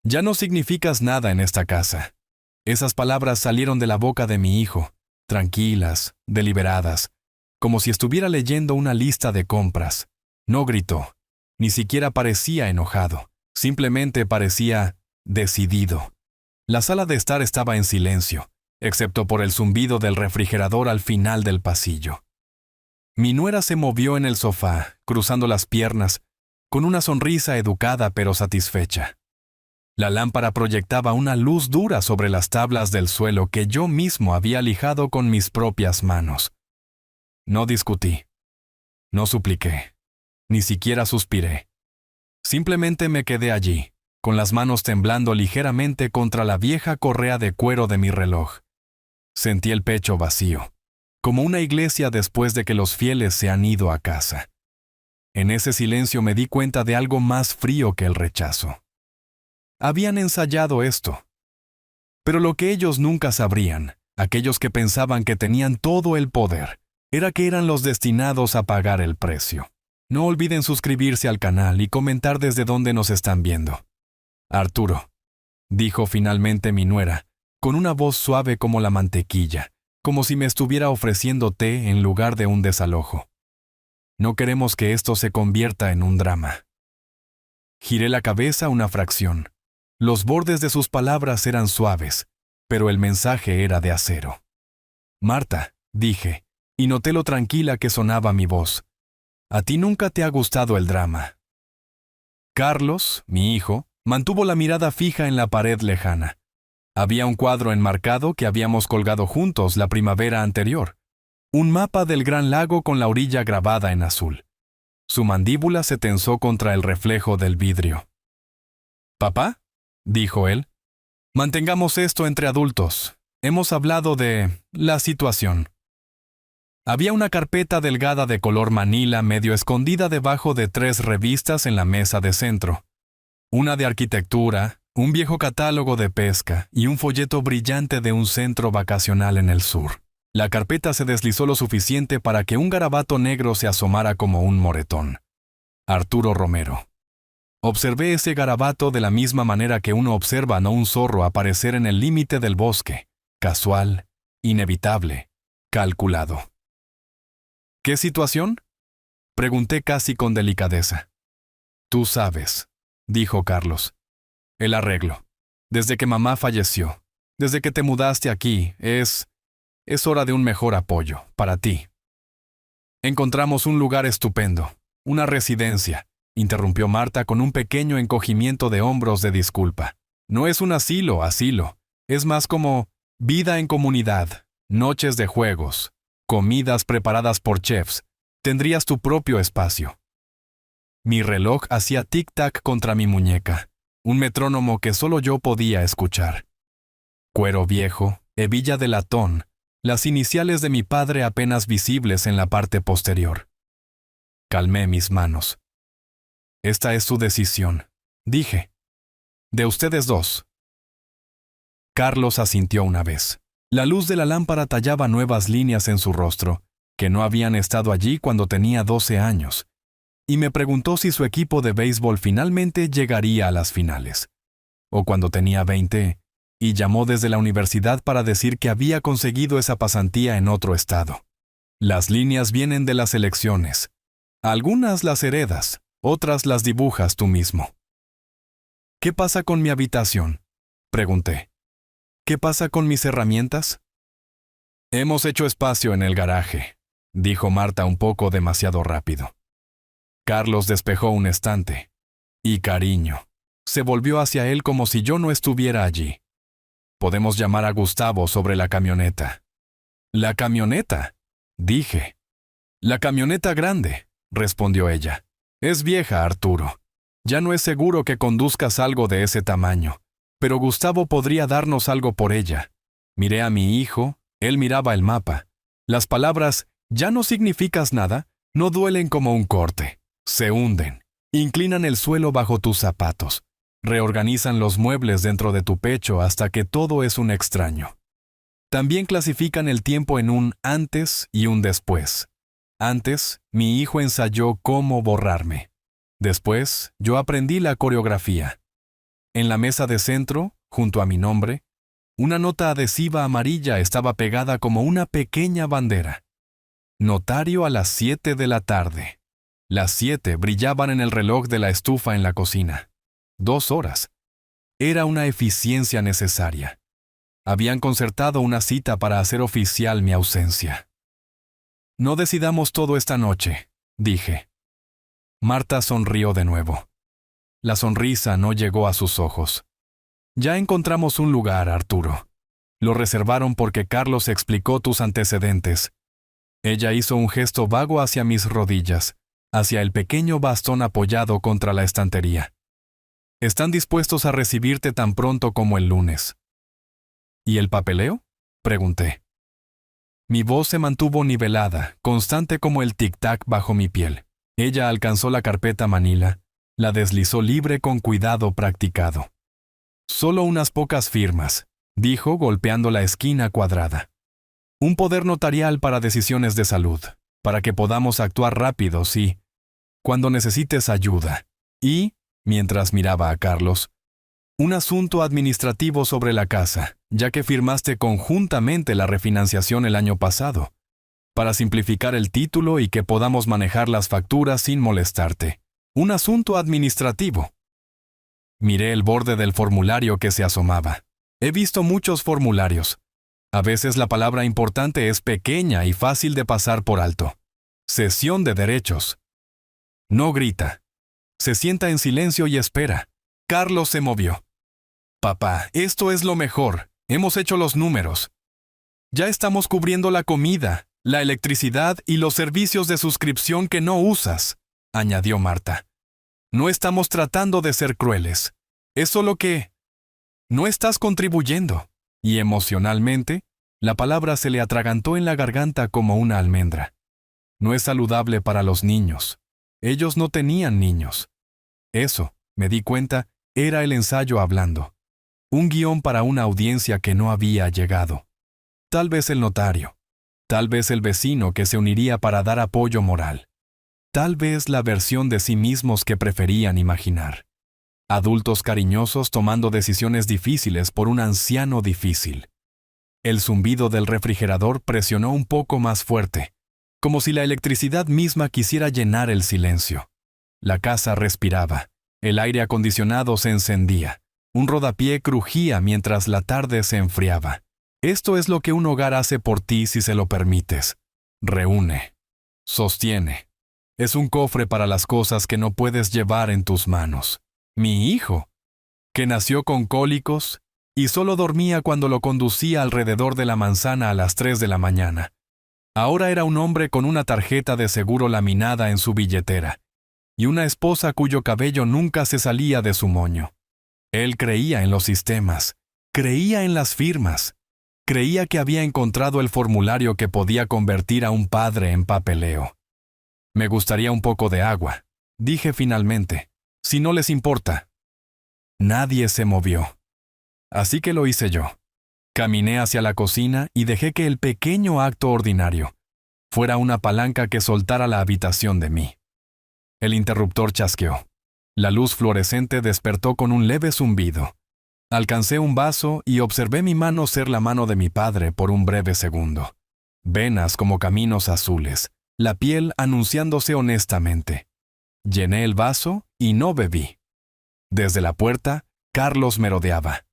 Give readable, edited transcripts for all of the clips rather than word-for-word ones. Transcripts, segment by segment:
Ya no significas nada en esta casa. Esas palabras salieron de la boca de mi hijo, tranquilas, deliberadas, como si estuviera leyendo una lista de compras. No gritó, ni siquiera parecía enojado, simplemente parecía decidido. La sala de estar estaba en silencio, excepto por el zumbido del refrigerador al final del pasillo. Mi nuera se movió en el sofá, cruzando las piernas, con una sonrisa educada pero satisfecha. La lámpara proyectaba una luz dura sobre las tablas del suelo que yo mismo había lijado con mis propias manos. No discutí. No supliqué. Ni siquiera suspiré. Simplemente me quedé allí, con las manos temblando ligeramente contra la vieja correa de cuero de mi reloj. Sentí el pecho vacío, como una iglesia después de que los fieles se han ido a casa. En ese silencio me di cuenta de algo más frío que el rechazo. Habían ensayado esto. Pero lo que ellos nunca sabrían, aquellos que pensaban que tenían todo el poder, era que eran los destinados a pagar el precio. No olviden suscribirse al canal y comentar desde dónde nos están viendo. Arturo, dijo finalmente mi nuera, con una voz suave como la mantequilla, como si me estuviera ofreciendo té en lugar de un desalojo. No queremos que esto se convierta en un drama. Giré la cabeza una fracción. Los bordes de sus palabras eran suaves, pero el mensaje era de acero. Marta, dije, y noté lo tranquila que sonaba mi voz. A ti nunca te ha gustado el drama. Carlos, mi hijo, mantuvo la mirada fija en la pared lejana. Había un cuadro enmarcado que habíamos colgado juntos la primavera anterior. Un mapa del Gran Lago con la orilla grabada en azul. Su mandíbula se tensó contra el reflejo del vidrio. «¿Papá?», dijo él. «Mantengamos esto entre adultos. Hemos hablado de la situación». Había una carpeta delgada de color manila medio escondida debajo de 3 revistas en la mesa de centro. Una de arquitectura, un viejo catálogo de pesca y un folleto brillante de un centro vacacional en el sur. La carpeta se deslizó lo suficiente para que un garabato negro se asomara como un moretón. Arturo Romero. Observé ese garabato de la misma manera que uno observa a un zorro aparecer en el límite del bosque, casual, inevitable, calculado. ¿Qué situación?, pregunté casi con delicadeza. Tú sabes, dijo Carlos. El arreglo. Desde que mamá falleció, desde que te mudaste aquí, es hora de un mejor apoyo, para ti. Encontramos un lugar estupendo, una residencia, interrumpió Marta con un pequeño encogimiento de hombros de disculpa. No es un asilo, es más como vida en comunidad, noches de juegos, comidas preparadas por chefs. Tendrías tu propio espacio. Mi reloj hacía tic-tac contra mi muñeca, un metrónomo que solo yo podía escuchar. Cuero viejo, hebilla de latón, las iniciales de mi padre apenas visibles en la parte posterior. Calmé mis manos. Esta es su decisión, dije. De ustedes dos. Carlos asintió una vez. La luz de la lámpara tallaba nuevas líneas en su rostro, que no habían estado allí cuando tenía 12 años, y me preguntó si su equipo de béisbol finalmente llegaría a las finales. O cuando tenía 20, y llamó desde la universidad para decir que había conseguido esa pasantía en otro estado. Las líneas vienen de las elecciones. Algunas las heredas, otras las dibujas tú mismo. ¿Qué pasa con mi habitación?, pregunté. ¿Qué pasa con mis herramientas? Hemos hecho espacio en el garaje, dijo Marta un poco demasiado rápido. Carlos despejó un estante. Y cariño. Se volvió hacia él como si yo no estuviera allí. Podemos llamar a Gustavo sobre la camioneta. ¿La camioneta?, dije. La camioneta grande, respondió ella. Es vieja, Arturo. Ya no es seguro que conduzcas algo de ese tamaño. Pero Gustavo podría darnos algo por ella. Miré a mi hijo, él miraba el mapa. Las palabras, ya no significas nada, no duelen como un corte. Se hunden, inclinan el suelo bajo tus zapatos, reorganizan los muebles dentro de tu pecho hasta que todo es un extraño. También clasifican el tiempo en un antes y un después. Antes, mi hijo ensayó cómo borrarme. Después, yo aprendí la coreografía. En la mesa de centro, junto a mi nombre, una nota adhesiva amarilla estaba pegada como una pequeña bandera. Notario a las 7 de la tarde. Las 7 brillaban en el reloj de la estufa en la cocina. 2 horas. Era una eficiencia necesaria. Habían concertado una cita para hacer oficial mi ausencia. No decidamos todo esta noche, dije. Marta sonrió de nuevo. La sonrisa no llegó a sus ojos. Ya encontramos un lugar, Arturo. Lo reservaron porque Carlos explicó tus antecedentes. Ella hizo un gesto vago hacia mis rodillas, hacia el pequeño bastón apoyado contra la estantería. Están dispuestos a recibirte tan pronto como el lunes. ¿Y el papeleo?, pregunté. Mi voz se mantuvo nivelada, constante como el tic-tac bajo mi piel. Ella alcanzó la carpeta manila, la deslizó libre con cuidado practicado. Solo unas pocas firmas, dijo golpeando la esquina cuadrada. Un poder notarial para decisiones de salud, para que podamos actuar rápido, sí, cuando necesites ayuda. Y, mientras miraba a Carlos, un asunto administrativo sobre la casa, ya que firmaste conjuntamente la refinanciación el año pasado, para simplificar el título y que podamos manejar las facturas sin molestarte. Un asunto administrativo. Miré el borde del formulario que se asomaba. He visto muchos formularios. A veces la palabra importante es pequeña y fácil de pasar por alto. Cesión de derechos. No grita. Se sienta en silencio y espera. Carlos se movió. Papá, esto es lo mejor. Hemos hecho los números. Ya estamos cubriendo la comida, la electricidad y los servicios de suscripción que no usas, añadió Marta. No estamos tratando de ser crueles. Es solo que no estás contribuyendo. Y emocionalmente, la palabra se le atragantó en la garganta como una almendra. No es saludable para los niños. Ellos no tenían niños. Eso, me di cuenta, era el ensayo hablando. Un guión para una audiencia que no había llegado. Tal vez el notario. Tal vez el vecino que se uniría para dar apoyo moral. Tal vez la versión de sí mismos que preferían imaginar. Adultos cariñosos tomando decisiones difíciles por un anciano difícil. El zumbido del refrigerador presionó un poco más fuerte, como si la electricidad misma quisiera llenar el silencio. La casa respiraba. El aire acondicionado se encendía. Un rodapié crujía mientras la tarde se enfriaba. Esto es lo que un hogar hace por ti si se lo permites. Reúne. Sostiene. Es un cofre para las cosas que no puedes llevar en tus manos. Mi hijo, que nació con cólicos y solo dormía cuando lo conducía alrededor de la manzana a las 3 de la mañana. Ahora era un hombre con una tarjeta de seguro laminada en su billetera y una esposa cuyo cabello nunca se salía de su moño. Él creía en los sistemas, creía en las firmas, creía que había encontrado el formulario que podía convertir a un padre en papeleo. Me gustaría un poco de agua, dije finalmente, si no les importa. Nadie se movió. Así que lo hice yo. Caminé hacia la cocina y dejé que el pequeño acto ordinario fuera una palanca que soltara la habitación de mí. El interruptor chasqueó. La luz fluorescente despertó con un leve zumbido. Alcancé un vaso y observé mi mano ser la mano de mi padre por un breve segundo. Venas como caminos azules, la piel anunciándose honestamente. Llené el vaso y no bebí. Desde la puerta, Carlos merodeaba.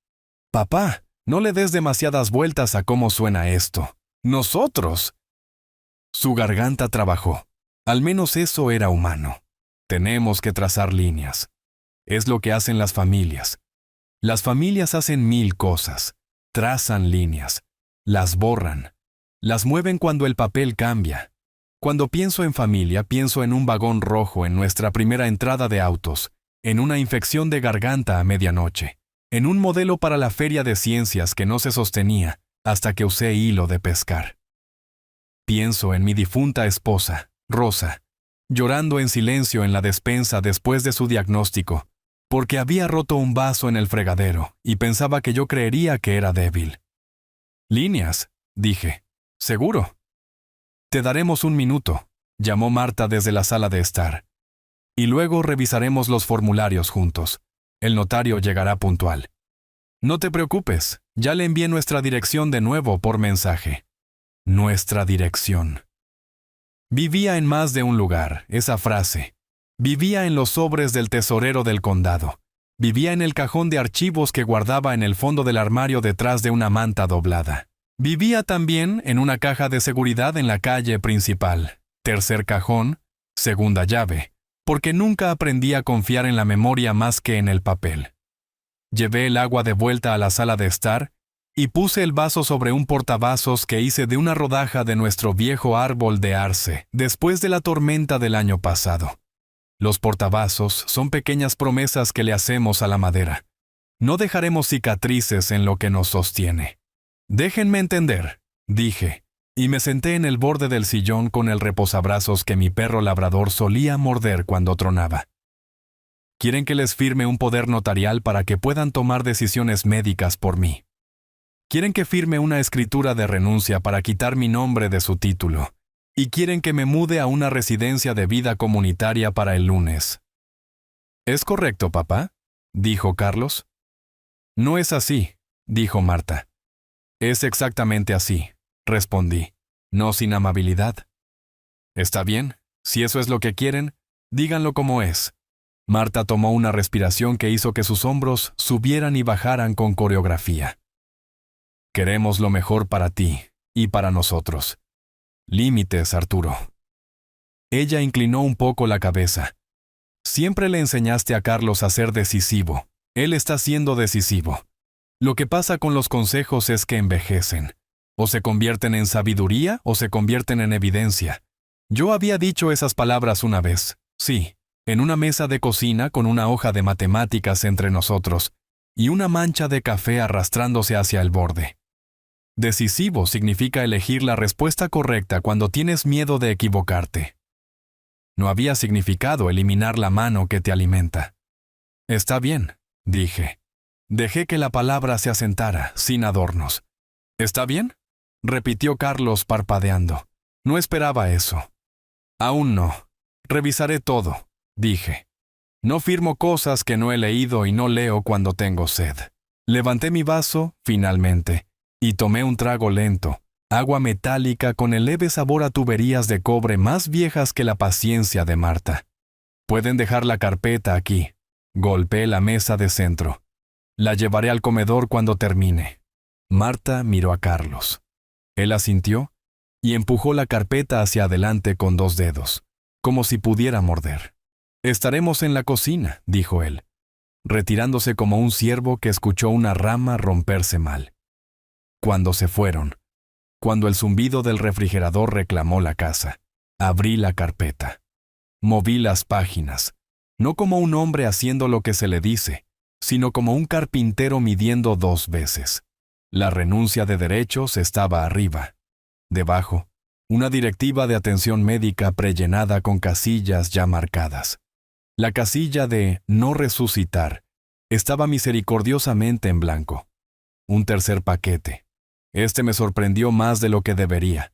«Papá, no le des demasiadas vueltas a cómo suena esto. ¡Nosotros!». Su garganta trabajó. Al menos eso era humano. Tenemos que trazar líneas. Es lo que hacen las familias. Las familias hacen 1000 cosas. Trazan líneas. Las borran. Las mueven cuando el papel cambia. Cuando pienso en familia, pienso en un vagón rojo en nuestra primera entrada de autos, en una infección de garganta a medianoche, en un modelo para la feria de ciencias que no se sostenía hasta que usé hilo de pescar. Pienso en mi difunta esposa, Rosa, llorando en silencio en la despensa después de su diagnóstico, porque había roto un vaso en el fregadero y pensaba que yo creería que era débil. «Líneas», dije. «Seguro». «Te daremos un minuto», llamó Marta desde la sala de estar. «Y luego revisaremos los formularios juntos. El notario llegará puntual. No te preocupes, ya le envié nuestra dirección de nuevo por mensaje. Nuestra dirección. Vivía en más de un lugar, esa frase. Vivía en los sobres del tesorero del condado. Vivía en el cajón de archivos que guardaba en el fondo del armario detrás de una manta doblada. Vivía también en una caja de seguridad en la calle principal. Tercer cajón, segunda llave, porque nunca aprendí a confiar en la memoria más que en el papel. Llevé el agua de vuelta a la sala de estar y puse el vaso sobre un portavasos que hice de una rodaja de nuestro viejo árbol de arce después de la tormenta del año pasado. Los portavasos son pequeñas promesas que le hacemos a la madera. No dejaremos cicatrices en lo que nos sostiene. Déjenme entender, dije, y me senté en el borde del sillón con el reposabrazos que mi perro labrador solía morder cuando tronaba. Quieren que les firme un poder notarial para que puedan tomar decisiones médicas por mí. Quieren que firme una escritura de renuncia para quitar mi nombre de su título. Y quieren que me mude a una residencia de vida comunitaria para el lunes. ¿Es correcto, papá?, dijo Carlos. No es así, dijo Marta. Es exactamente así, respondí, no sin amabilidad. Está bien, si eso es lo que quieren, díganlo como es. Marta tomó una respiración que hizo que sus hombros subieran y bajaran con coreografía. Queremos lo mejor para ti y para nosotros. Límites, Arturo. Ella inclinó un poco la cabeza. Siempre le enseñaste a Carlos a ser decisivo. Él está siendo decisivo. Lo que pasa con los consejos es que envejecen. O se convierten en sabiduría o se convierten en evidencia. Yo había dicho esas palabras una vez, sí, en una mesa de cocina con una hoja de matemáticas entre nosotros y una mancha de café arrastrándose hacia el borde. Decisivo significa elegir la respuesta correcta cuando tienes miedo de equivocarte. No había significado eliminar la mano que te alimenta. Está bien, dije. Dejé que la palabra se asentara, sin adornos. ¿Está bien?, repitió Carlos parpadeando. No esperaba eso. Aún no. Revisaré todo, dije. No firmo cosas que no he leído y no leo cuando tengo sed. Levanté mi vaso, finalmente, y tomé un trago lento, agua metálica con el leve sabor a tuberías de cobre más viejas que la paciencia de Marta. Pueden dejar la carpeta aquí. Golpeé la mesa de centro. La llevaré al comedor cuando termine. Marta miró a Carlos. Él asintió y empujó la carpeta hacia adelante con 2 dedos, como si pudiera morder. Estaremos en la cocina, dijo él, retirándose como un ciervo que escuchó una rama romperse mal. Cuando se fueron, cuando el zumbido del refrigerador reclamó la casa, abrí la carpeta. Moví las páginas, no como un hombre haciendo lo que se le dice, sino como un carpintero midiendo 2 veces. La renuncia de derechos estaba arriba. Debajo, una directiva de atención médica prellenada con casillas ya marcadas. La casilla de no resucitar estaba misericordiosamente en blanco. Un tercer paquete. Este me sorprendió más de lo que debería.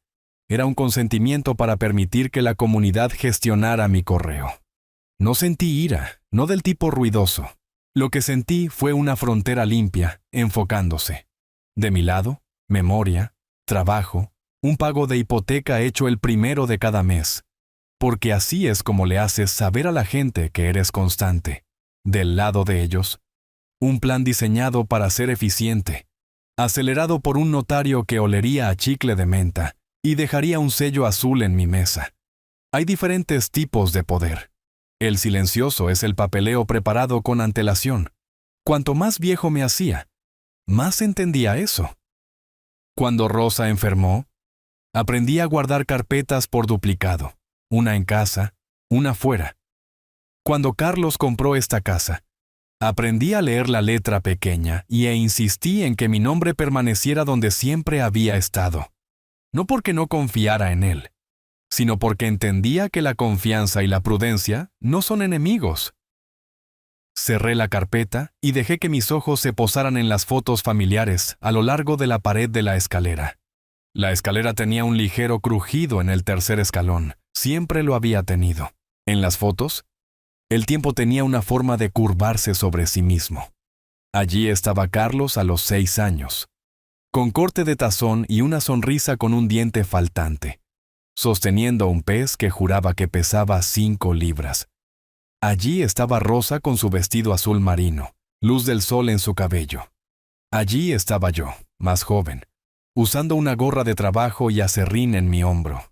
Era un consentimiento para permitir que la comunidad gestionara mi correo. No sentí ira, no del tipo ruidoso. Lo que sentí fue una frontera limpia, enfocándose. De mi lado, memoria, trabajo, un pago de hipoteca hecho el primero de cada mes. Porque así es como le haces saber a la gente que eres constante. Del lado de ellos, un plan diseñado para ser eficiente, acelerado por un notario que olería a chicle de menta y dejaría un sello azul en mi mesa. Hay diferentes tipos de poder. El silencioso es el papeleo preparado con antelación. Cuanto más viejo me hacía, más entendía eso. Cuando Rosa enfermó, aprendí a guardar carpetas por duplicado, una en casa, una fuera. Cuando Carlos compró esta casa, aprendí a leer la letra pequeña y insistí en que mi nombre permaneciera donde siempre había estado. No porque no confiara en él, sino porque entendía que la confianza y la prudencia no son enemigos. Cerré la carpeta y dejé que mis ojos se posaran en las fotos familiares a lo largo de la pared de la escalera. La escalera tenía un ligero crujido en el tercer escalón, siempre lo había tenido. En las fotos, El tiempo tenía una forma de curvarse sobre sí mismo. Allí estaba Carlos a los 6 años, con corte de tazón y una sonrisa con un diente faltante, sosteniendo un pez que juraba que pesaba 5 libras. Allí estaba Rosa con su vestido azul marino, luz del sol en su cabello. Allí estaba yo, más joven, usando una gorra de trabajo y aserrín en mi hombro.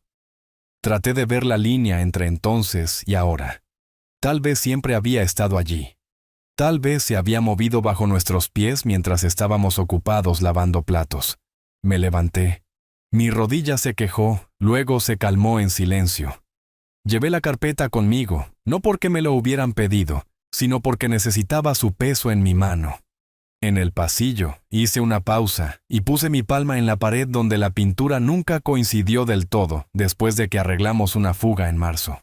Traté de ver la línea entre entonces y ahora. Tal vez siempre había estado allí. Tal vez se había movido bajo nuestros pies mientras estábamos ocupados lavando platos. Me levanté. Mi rodilla se quejó, luego se calmó en silencio. Llevé la carpeta conmigo, no porque me lo hubieran pedido, sino porque necesitaba su peso en mi mano. En el pasillo, hice una pausa y puse mi palma en la pared donde la pintura nunca coincidió del todo después de que arreglamos una fuga en marzo.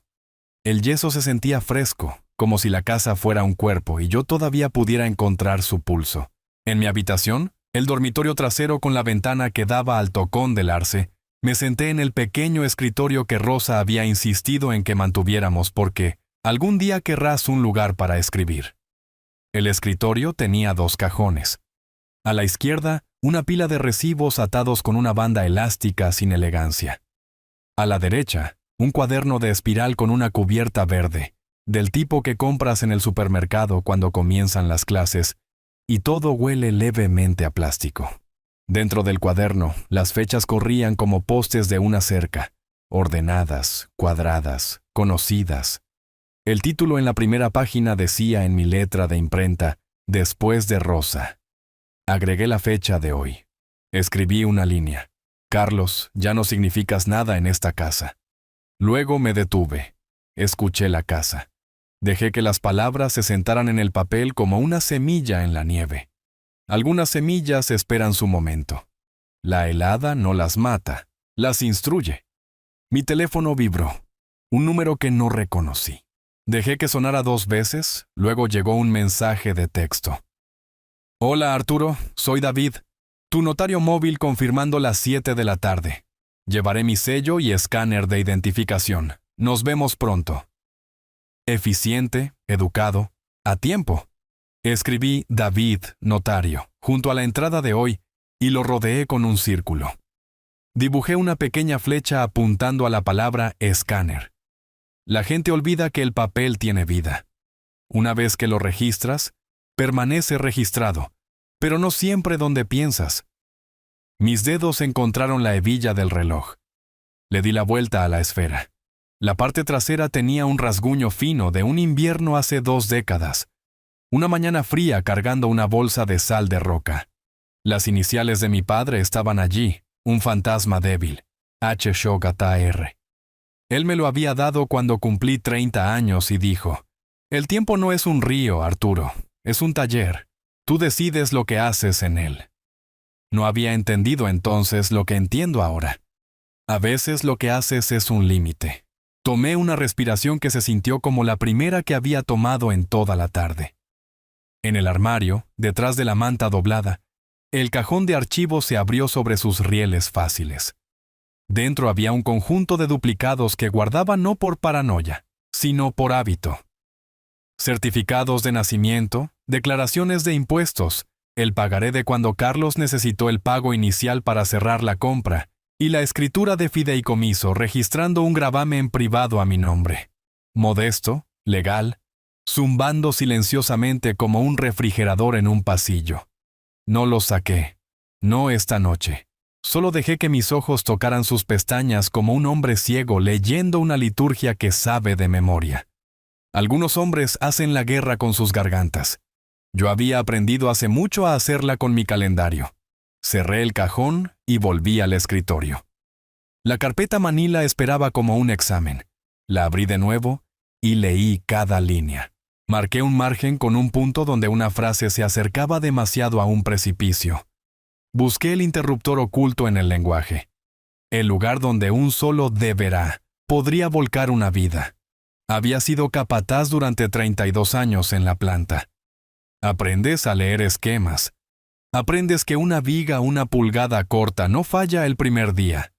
El yeso se sentía fresco, como si la casa fuera un cuerpo y yo todavía pudiera encontrar su pulso. En mi habitación, el dormitorio trasero con la ventana que daba al tocón del arce, me senté en el pequeño escritorio que Rosa había insistido en que mantuviéramos porque algún día querrás un lugar para escribir. El escritorio tenía 2 cajones. A la izquierda, una pila de recibos atados con una banda elástica sin elegancia. A la derecha, un cuaderno de espiral con una cubierta verde, del tipo que compras en el supermercado cuando comienzan las clases, y todo huele levemente a plástico. Dentro del cuaderno, las fechas corrían como postes de una cerca, ordenadas, cuadradas, conocidas. El título en la primera página decía en mi letra de imprenta, Después de Rosa. Agregué la fecha de hoy. Escribí una línea. Carlos, ya no significas nada en esta casa. Luego me detuve. Escuché la casa. Dejé que las palabras se sentaran en el papel como una semilla en la nieve. Algunas semillas esperan su momento. La helada no las mata, las instruye. Mi teléfono vibró. Un número que no reconocí. Dejé que sonara 2 veces, luego llegó un mensaje de texto. Hola Arturo, soy David, tu notario móvil confirmando las 7 de la tarde. Llevaré mi sello y escáner de identificación. Nos vemos pronto. Eficiente, educado, a tiempo. Escribí David, notario, junto a la entrada de hoy y lo rodeé con un círculo. Dibujé una pequeña flecha apuntando a la palabra escáner. La gente olvida que el papel tiene vida. Una vez que lo registras, permanece registrado, pero no siempre donde piensas. Mis dedos encontraron la hebilla del reloj. Le di la vuelta a la esfera. La parte trasera tenía un rasguño fino de un invierno hace 2 décadas. Una mañana fría cargando una bolsa de sal de roca. Las iniciales de mi padre estaban allí, un fantasma débil, H. Shogata R. Él me lo había dado cuando cumplí 30 años y dijo, el tiempo no es un río, Arturo, es un taller. Tú decides lo que haces en él. No había entendido entonces lo que entiendo ahora. A veces lo que haces es un límite. Tomé una respiración que se sintió como la primera que había tomado en toda la tarde. En el armario, detrás de la manta doblada, el cajón de archivos se abrió sobre sus rieles fáciles. Dentro había un conjunto de duplicados que guardaba no por paranoia, sino por hábito. Certificados de nacimiento, declaraciones de impuestos, el pagaré de cuando Carlos necesitó el pago inicial para cerrar la compra, y la escritura de fideicomiso registrando un gravamen privado a mi nombre. Modesto, legal, zumbando silenciosamente como un refrigerador en un pasillo. No lo saqué. No esta noche. Solo dejé que mis ojos tocaran sus pestañas como un hombre ciego leyendo una liturgia que sabe de memoria. Algunos hombres hacen la guerra con sus gargantas. Yo había aprendido hace mucho a hacerla con mi calendario. Cerré el cajón y volví al escritorio. La carpeta manila esperaba como un examen. La abrí de nuevo y leí cada línea. Marqué un margen con un punto donde una frase se acercaba demasiado a un precipicio. Busqué el interruptor oculto en el lenguaje. El lugar donde un solo deberá podría volcar una vida. Había sido capataz durante 32 años en la planta. Aprendes a leer esquemas. Aprendes que una viga una pulgada corta no falla el primer día.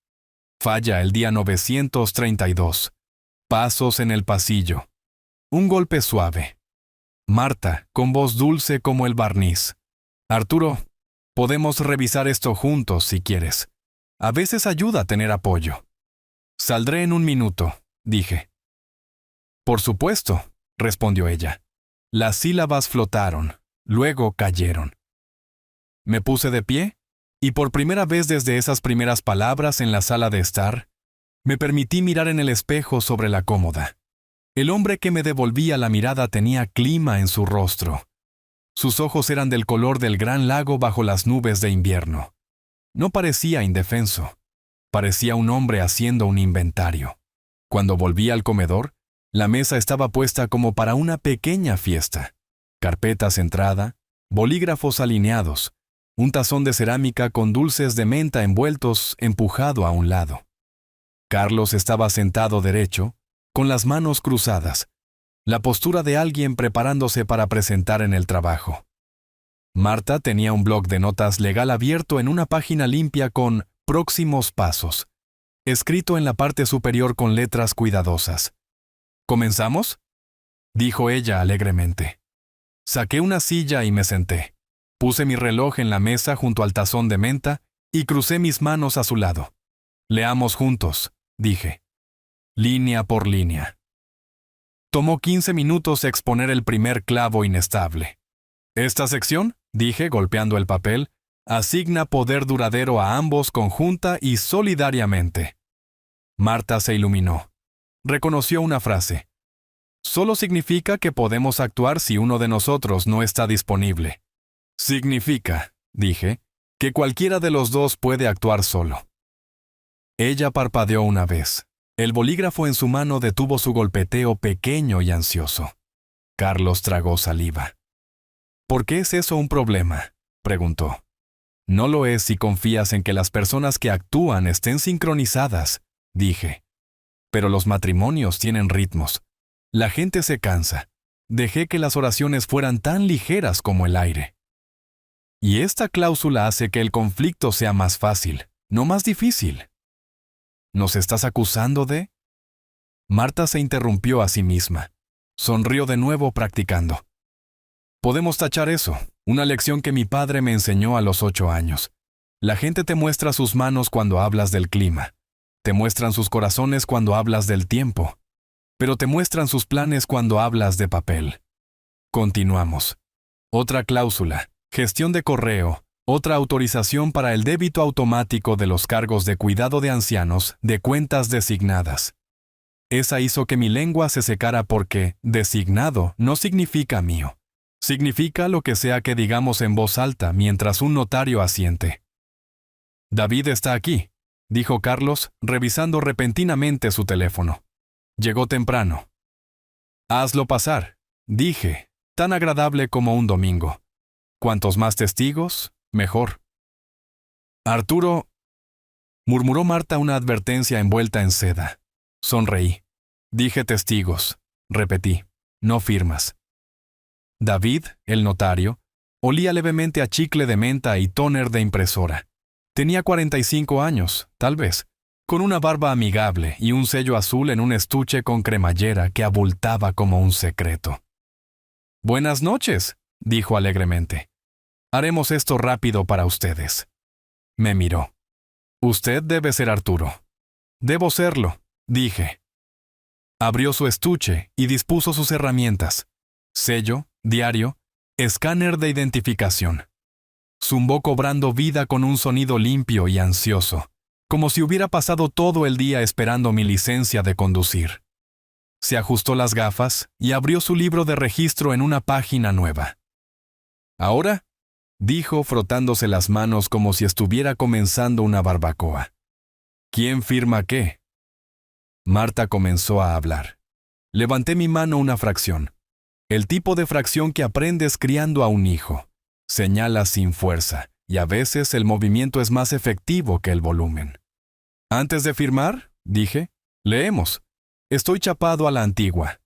Falla el día 932. Pasos en el pasillo. Un golpe suave. Marta, con voz dulce como el barniz. Arturo, podemos revisar esto juntos si quieres. A veces ayuda a tener apoyo. Saldré en un minuto, dije. Por supuesto, respondió ella. Las sílabas flotaron, luego cayeron. Me puse de pie, y por primera vez desde esas primeras palabras en la sala de estar, me permití mirar en el espejo sobre la cómoda. El hombre que me devolvía la mirada tenía clima en su rostro. Sus ojos eran del color del gran lago bajo las nubes de invierno. No parecía indefenso. Parecía un hombre haciendo un inventario. Cuando volví al comedor, la mesa estaba puesta como para una pequeña fiesta. Carpeta centrada, bolígrafos alineados, un tazón de cerámica con dulces de menta envueltos empujado a un lado. Carlos estaba sentado derecho, con las manos cruzadas, la postura de alguien preparándose para presentar en el trabajo. Marta tenía un bloc de notas legal abierto en una página limpia con próximos pasos, escrito en la parte superior con letras cuidadosas. ¿Comenzamos?, dijo ella alegremente. Saqué una silla y me senté. Puse mi reloj en la mesa junto al tazón de menta y crucé mis manos a su lado. Leamos juntos, dije. Línea por línea. Tomó 15 minutos exponer el primer clavo inestable. Esta sección, dije golpeando el papel, asigna poder duradero a ambos conjunta y solidariamente. Marta se iluminó. Reconoció una frase. Solo significa que podemos actuar si uno de nosotros no está disponible. Significa, dije, que cualquiera de los dos puede actuar solo. Ella parpadeó una vez. El bolígrafo en su mano detuvo su golpeteo pequeño y ansioso. Carlos tragó saliva. ¿Por qué es eso un problema?, preguntó. No lo es si confías en que las personas que actúan estén sincronizadas, dije. Pero los matrimonios tienen ritmos. La gente se cansa. Dejé que las oraciones fueran tan ligeras como el aire. Y esta cláusula hace que el conflicto sea más fácil, no más difícil. ¿Nos estás acusando de...? Marta se interrumpió a sí misma. Sonrió de nuevo practicando. Podemos tachar eso, una lección que mi padre me enseñó a los 8 años. La gente te muestra sus manos cuando hablas del clima. Te muestran sus corazones cuando hablas del tiempo. Pero te muestran sus planes cuando hablas de papel. Continuamos. Otra cláusula, gestión de correo, otra autorización para el débito automático de los cargos de cuidado de ancianos de cuentas designadas. Esa hizo que mi lengua se secara porque designado no significa mío. Significa lo que sea que digamos en voz alta mientras un notario asiente. David está aquí, dijo Carlos, revisando repentinamente su teléfono. Llegó temprano. Hazlo pasar, dije, tan agradable como un domingo. Cuantos más testigos, mejor. Arturo, murmuró Marta una advertencia envuelta en seda. Sonreí. Dije testigos, repetí, no firmas. David, el notario, olía levemente a chicle de menta y tóner de impresora. Tenía 45 años, tal vez, con una barba amigable y un sello azul en un estuche con cremallera que abultaba como un secreto. «Buenas noches», dijo alegremente. «Haremos esto rápido para ustedes». Me miró. «Usted debe ser Arturo». «Debo serlo», dije. Abrió su estuche y dispuso sus herramientas. Sello, diario, escáner de identificación. Zumbó cobrando vida con un sonido limpio y ansioso, como si hubiera pasado todo el día esperando mi licencia de conducir. Se ajustó las gafas y abrió su libro de registro en una página nueva. «¿Ahora?», dijo frotándose las manos como si estuviera comenzando una barbacoa. «¿Quién firma qué?». Marta comenzó a hablar. Levanté mi mano una fracción. El tipo de fracción que aprendes criando a un hijo. Señala sin fuerza, y a veces el movimiento es más efectivo que el volumen. «Antes de firmar», dije, «leemos. Estoy chapado a la antigua».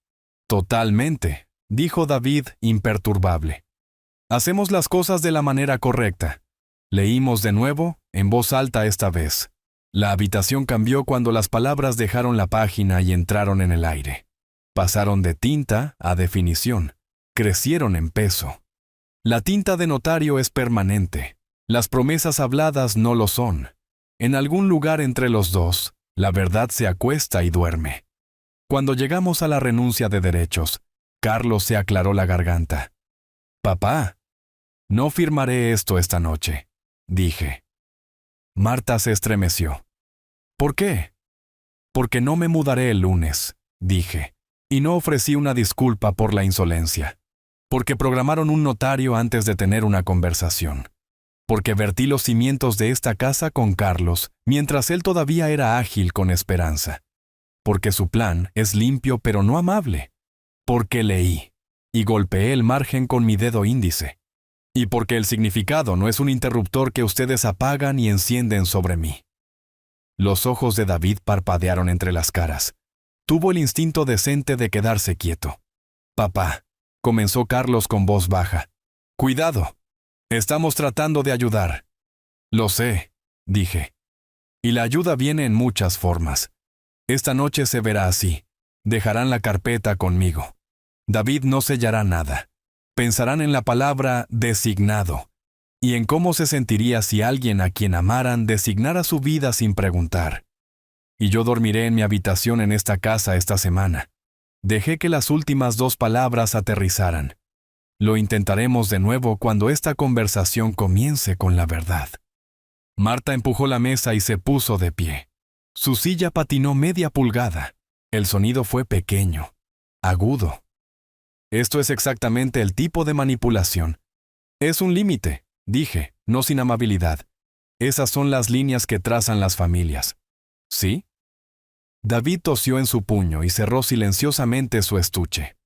«Totalmente», dijo David imperturbable. «Hacemos las cosas de la manera correcta». Leímos de nuevo, en voz alta esta vez. La habitación cambió cuando las palabras dejaron la página y entraron en el aire. Pasaron de tinta a definición. Crecieron en peso. La tinta de notario es permanente. Las promesas habladas no lo son. En algún lugar entre los dos, la verdad se acuesta y duerme. Cuando llegamos a la renuncia de derechos, Carlos se aclaró la garganta. «Papá, no firmaré esto esta noche», dije. Marta se estremeció. «¿Por qué?» «Porque no me mudaré el lunes», dije, y no ofrecí una disculpa por la insolencia. Porque programaron un notario antes de tener una conversación. Porque vertí los cimientos de esta casa con Carlos, mientras él todavía era ágil con esperanza. Porque su plan es limpio pero no amable. Porque leí, y golpeé el margen con mi dedo índice. Y porque el significado no es un interruptor que ustedes apagan y encienden sobre mí. Los ojos de David parpadearon entre las caras. Tuvo el instinto decente de quedarse quieto. «Papá», comenzó Carlos con voz baja. «Cuidado. Estamos tratando de ayudar». «Lo sé», dije. «Y la ayuda viene en muchas formas. Esta noche se verá así. Dejarán la carpeta conmigo. David no sellará nada. Pensarán en la palabra designado y en cómo se sentiría si alguien a quien amaran designara su vida sin preguntar. Y yo dormiré en mi habitación en esta casa esta semana. Dejé que las últimas 2 palabras aterrizaran. Lo intentaremos de nuevo cuando esta conversación comience con la verdad». Marta empujó la mesa y se puso de pie. Su silla patinó media pulgada. El sonido fue pequeño, agudo. «Esto es exactamente el tipo de manipulación. Es un límite», dije, no sin amabilidad. «Esas son las líneas que trazan las familias». «¿Sí?» David tosió en su puño y cerró silenciosamente su estuche.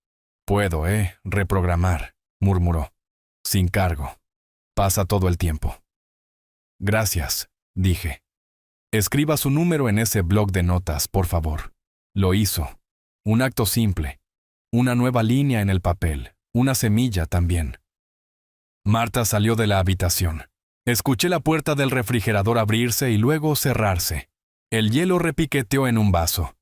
«Puedo, reprogramar», murmuró. «Sin cargo. Pasa todo el tiempo». «Gracias», dije. «Escriba su número en ese bloc de notas, por favor». Lo hizo. Un acto simple. Una nueva línea en el papel. Una semilla también. Marta salió de la habitación. Escuché la puerta del refrigerador abrirse y luego cerrarse. El hielo repiqueteó en un vaso.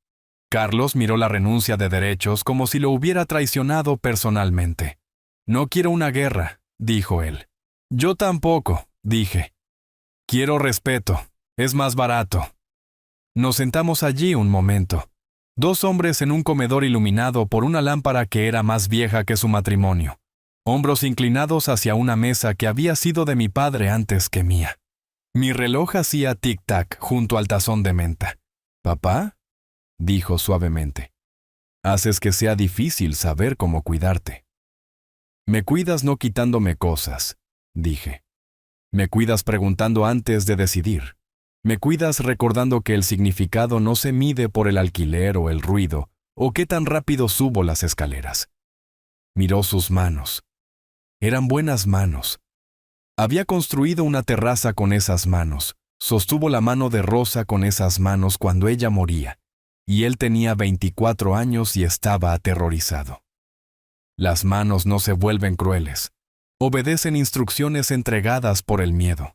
Carlos miró la renuncia de derechos como si lo hubiera traicionado personalmente. «No quiero una guerra», dijo él. «Yo tampoco», dije. «Quiero respeto. Es más barato». Nos sentamos allí un momento. 2 hombres en un comedor iluminado por una lámpara que era más vieja que su matrimonio. Hombros inclinados hacia una mesa que había sido de mi padre antes que mía. Mi reloj hacía tic-tac junto al tazón de menta. «¿Papá?», dijo suavemente. «Haces que sea difícil saber cómo cuidarte». «Me cuidas no quitándome cosas», dije. «Me cuidas preguntando antes de decidir. Me cuidas recordando que el significado no se mide por el alquiler o el ruido, o qué tan rápido subo las escaleras». Miró sus manos. Eran buenas manos. Había construido una terraza con esas manos. Sostuvo la mano de Rosa con esas manos cuando ella moría, y él tenía 24 años y estaba aterrorizado. Las manos no se vuelven crueles. Obedecen instrucciones entregadas por el miedo.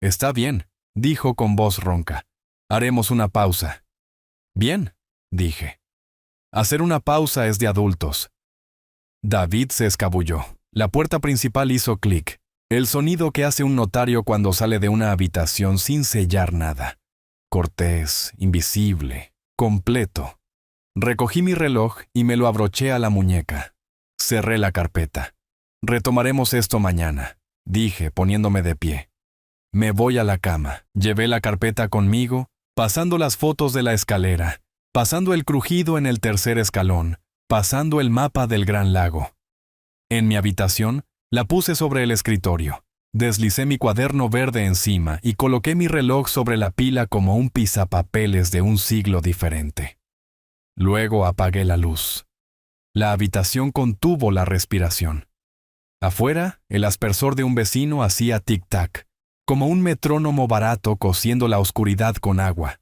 «Está bien», dijo con voz ronca. «Haremos una pausa». «Bien», dije. «Hacer una pausa es de adultos». David se escabulló. La puerta principal hizo clic. El sonido que hace un notario cuando sale de una habitación sin sellar nada. Cortés, invisible, completo. Recogí mi reloj y me lo abroché a la muñeca. Cerré la carpeta. «Retomaremos esto mañana», dije, poniéndome de pie. Me voy a la cama. Llevé la carpeta conmigo, pasando las fotos de la escalera, pasando el crujido en el 3er escalón, pasando el mapa del Gran Lago. En mi habitación, la puse sobre el escritorio. Deslicé mi cuaderno verde encima y coloqué mi reloj sobre la pila como un pisapapeles de un siglo diferente. Luego apagué la luz. La habitación contuvo la respiración. Afuera, el aspersor de un vecino hacía tic-tac, como un metrónomo barato cosiendo la oscuridad con agua.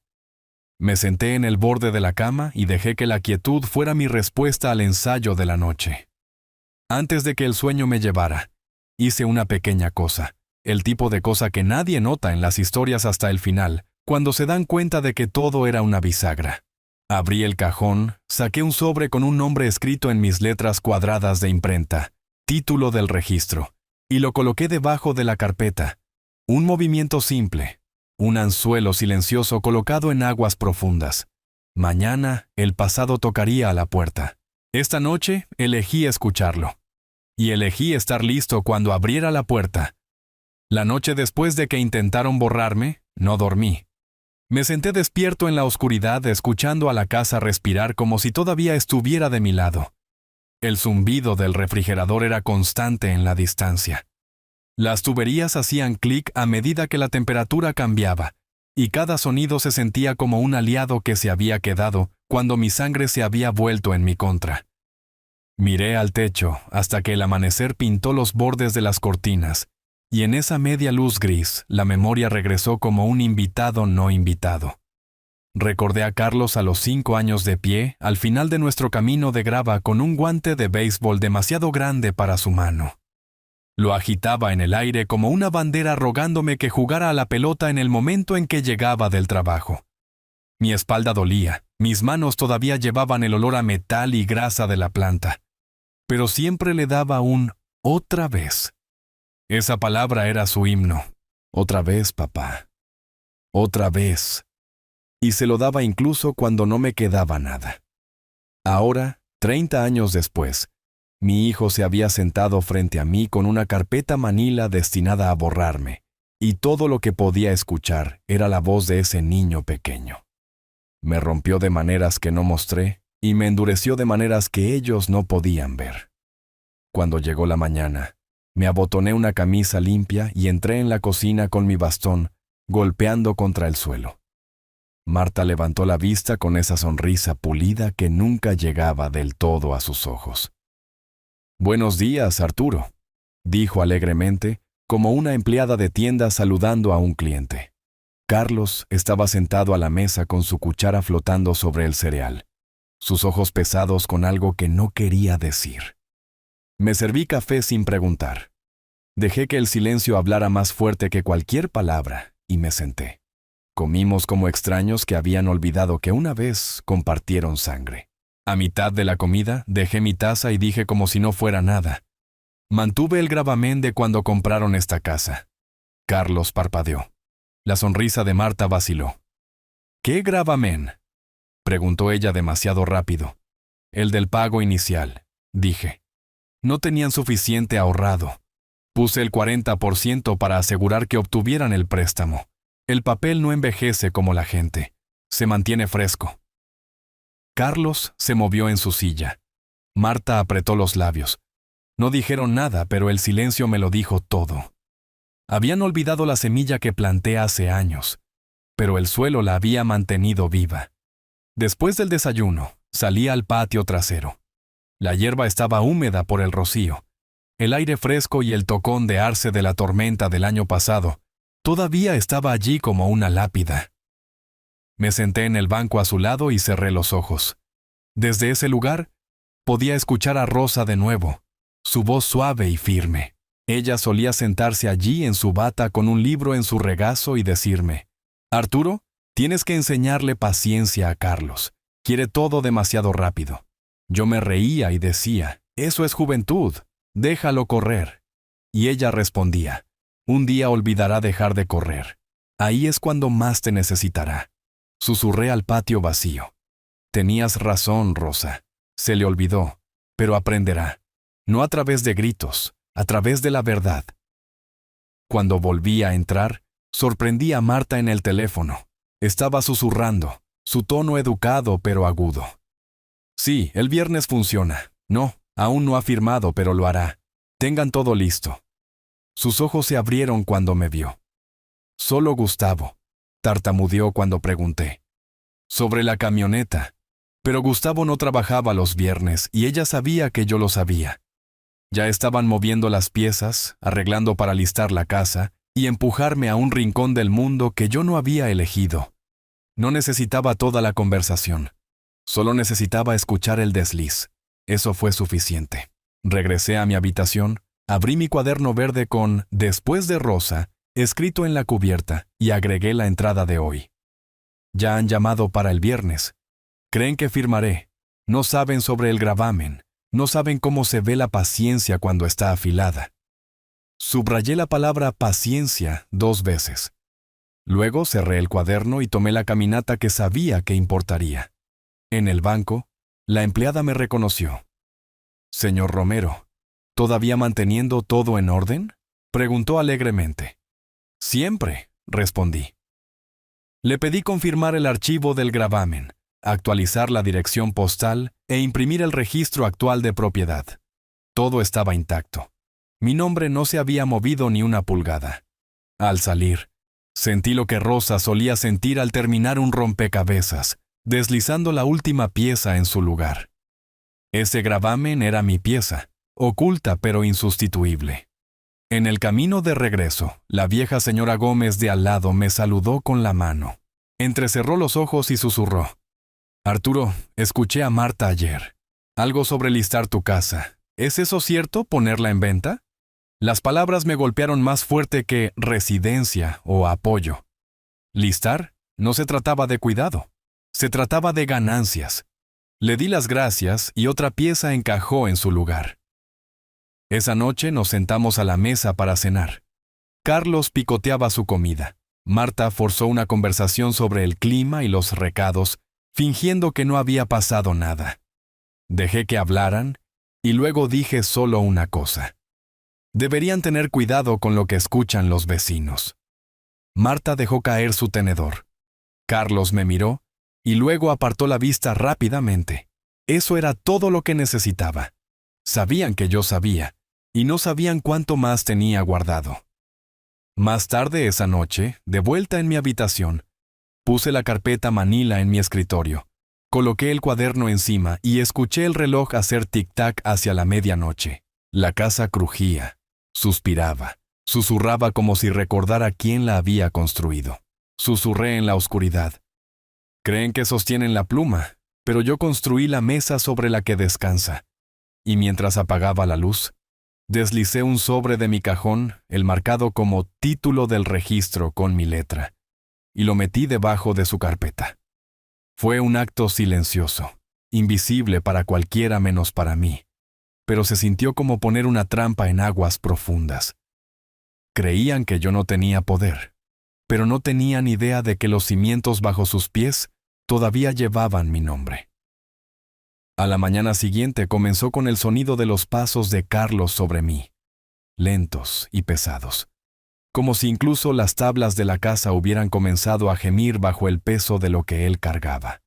Me senté en el borde de la cama y dejé que la quietud fuera mi respuesta al ensayo de la noche. Antes de que el sueño me llevara, hice una pequeña cosa, el tipo de cosa que nadie nota en las historias hasta el final, cuando se dan cuenta de que todo era una bisagra. Abrí el cajón, saqué un sobre con un nombre escrito en mis letras cuadradas de imprenta, título del registro, y lo coloqué debajo de la carpeta. Un movimiento simple, un anzuelo silencioso colocado en aguas profundas. Mañana el pasado tocaría a la puerta. Esta noche elegí escucharlo. Y elegí estar listo cuando abriera la puerta. La noche después de que intentaron borrarme, no dormí. Me senté despierto en la oscuridad escuchando a la casa respirar como si todavía estuviera de mi lado. El zumbido del refrigerador era constante en la distancia. Las tuberías hacían clic a medida que la temperatura cambiaba, y cada sonido se sentía como un aliado que se había quedado cuando mi sangre se había vuelto en mi contra. Miré al techo hasta que el amanecer pintó los bordes de las cortinas, y en esa media luz gris la memoria regresó como un invitado no invitado. Recordé a Carlos a los 5 años de pie al final de nuestro camino de grava con un guante de béisbol demasiado grande para su mano. Lo agitaba en el aire como una bandera rogándome que jugara a la pelota en el momento en que llegaba del trabajo. Mi espalda dolía, mis manos todavía llevaban el olor a metal y grasa de la planta. Pero siempre le daba un «otra vez». Esa palabra era su himno. «Otra vez, papá. Otra vez». Y se lo daba incluso cuando no me quedaba nada. Ahora, 30 años después, mi hijo se había sentado frente a mí con una carpeta manila destinada a borrarme, y todo lo que podía escuchar era la voz de ese niño pequeño. Me rompió de maneras que no mostré, y me endureció de maneras que ellos no podían ver. Cuando llegó la mañana, me abotoné una camisa limpia y entré en la cocina con mi bastón, golpeando contra el suelo. Marta levantó la vista con esa sonrisa pulida que nunca llegaba del todo a sus ojos. «Buenos días, Arturo», dijo alegremente, como una empleada de tienda saludando a un cliente. Carlos estaba sentado a la mesa con su cuchara flotando sobre el cereal, sus ojos pesados con algo que no quería decir. Me serví café sin preguntar. Dejé que el silencio hablara más fuerte que cualquier palabra y me senté. Comimos como extraños que habían olvidado que una vez compartieron sangre. A mitad de la comida dejé mi taza y dije como si no fuera nada. Mantuve el gravamen de cuando compraron esta casa. Carlos parpadeó. La sonrisa de Marta vaciló. «¿Qué gravamen?», preguntó ella demasiado rápido. «El del pago inicial», dije. No tenían suficiente ahorrado. Puse el 40% para asegurar que obtuvieran el préstamo. El papel no envejece como la gente. Se mantiene fresco. Carlos se movió en su silla. Marta apretó los labios. No dijeron nada, pero el silencio me lo dijo todo. Habían olvidado la semilla que planté hace años, pero el suelo la había mantenido viva. Después del desayuno, salí al patio trasero. La hierba estaba húmeda por el rocío. El aire fresco y el tocón de arce de la tormenta del año pasado todavía estaba allí como una lápida. Me senté en el banco a su lado y cerré los ojos. Desde ese lugar, podía escuchar a Rosa de nuevo, su voz suave y firme. Ella solía sentarse allí en su bata con un libro en su regazo y decirme: «Arturo, tienes que enseñarle paciencia a Carlos. Quiere todo demasiado rápido». Yo me reía y decía: «Eso es juventud, déjalo correr». Y ella respondía: «Un día olvidará dejar de correr. Ahí es cuando más te necesitará». Susurré al patio vacío. «Tenías razón, Rosa. Se le olvidó, pero aprenderá. No a través de gritos, a través de la verdad». Cuando volví a entrar, sorprendí a Marta en el teléfono. Estaba susurrando, su tono educado pero agudo. «Sí, el viernes funciona. No, aún no ha firmado, pero lo hará. Tengan todo listo». Sus ojos se abrieron cuando me vio. «Solo Gustavo», tartamudeó cuando pregunté. «Sobre la camioneta». Pero Gustavo no trabajaba los viernes y ella sabía que yo lo sabía. Ya estaban moviendo las piezas, arreglando para listar la casa y empujarme a un rincón del mundo que yo no había elegido. No necesitaba toda la conversación. Solo necesitaba escuchar el desliz. Eso fue suficiente. Regresé a mi habitación, abrí mi cuaderno verde con «Después de Rosa» escrito en la cubierta y agregué la entrada de hoy. Ya han llamado para el viernes. Creen que firmaré. No saben sobre el gravamen. No saben cómo se ve la paciencia cuando está afilada. Subrayé la palabra paciencia 2 veces. Luego cerré el cuaderno y tomé la caminata que sabía que importaría. En el banco, la empleada me reconoció. «Señor Romero, ¿todavía manteniendo todo en orden?», preguntó alegremente. «Siempre», respondí. Le pedí confirmar el archivo del gravamen, actualizar la dirección postal e imprimir el registro actual de propiedad. Todo estaba intacto. Mi nombre no se había movido ni una pulgada. Al salir, sentí lo que Rosa solía sentir al terminar un rompecabezas, deslizando la última pieza en su lugar. Ese gravamen era mi pieza, oculta pero insustituible. En el camino de regreso, la vieja señora Gómez de al lado me saludó con la mano. Entrecerró los ojos y susurró: «Arturo, escuché a Marta ayer. Algo sobre listar tu casa. ¿Es eso cierto, ponerla en venta?». Las palabras me golpearon más fuerte que residencia o apoyo. Listar no se trataba de cuidado, se trataba de ganancias. Le di las gracias y otra pieza encajó en su lugar. Esa noche nos sentamos a la mesa para cenar. Carlos picoteaba su comida. Marta forzó una conversación sobre el clima y los recados, fingiendo que no había pasado nada. Dejé que hablaran y luego dije solo una cosa: deberían tener cuidado con lo que escuchan los vecinos. Marta dejó caer su tenedor. Carlos me miró y luego apartó la vista rápidamente. Eso era todo lo que necesitaba. Sabían que yo sabía, y no sabían cuánto más tenía guardado. Más tarde esa noche, de vuelta en mi habitación, puse la carpeta manila en mi escritorio, coloqué el cuaderno encima y escuché el reloj hacer tic-tac hacia la medianoche. La casa crujía, suspiraba, susurraba como si recordara quién la había construido. Susurré en la oscuridad: «Creen que sostienen la pluma, pero yo construí la mesa sobre la que descansa». Y mientras apagaba la luz, deslicé un sobre de mi cajón, el marcado como título del registro con mi letra, y lo metí debajo de su carpeta. Fue un acto silencioso, invisible para cualquiera menos para mí, pero se sintió como poner una trampa en aguas profundas. Creían que yo no tenía poder, pero no tenían idea de que los cimientos bajo sus pies todavía llevaban mi nombre. A la mañana siguiente comenzó con el sonido de los pasos de Carlos sobre mí, lentos y pesados, como si incluso las tablas de la casa hubieran comenzado a gemir bajo el peso de lo que él cargaba.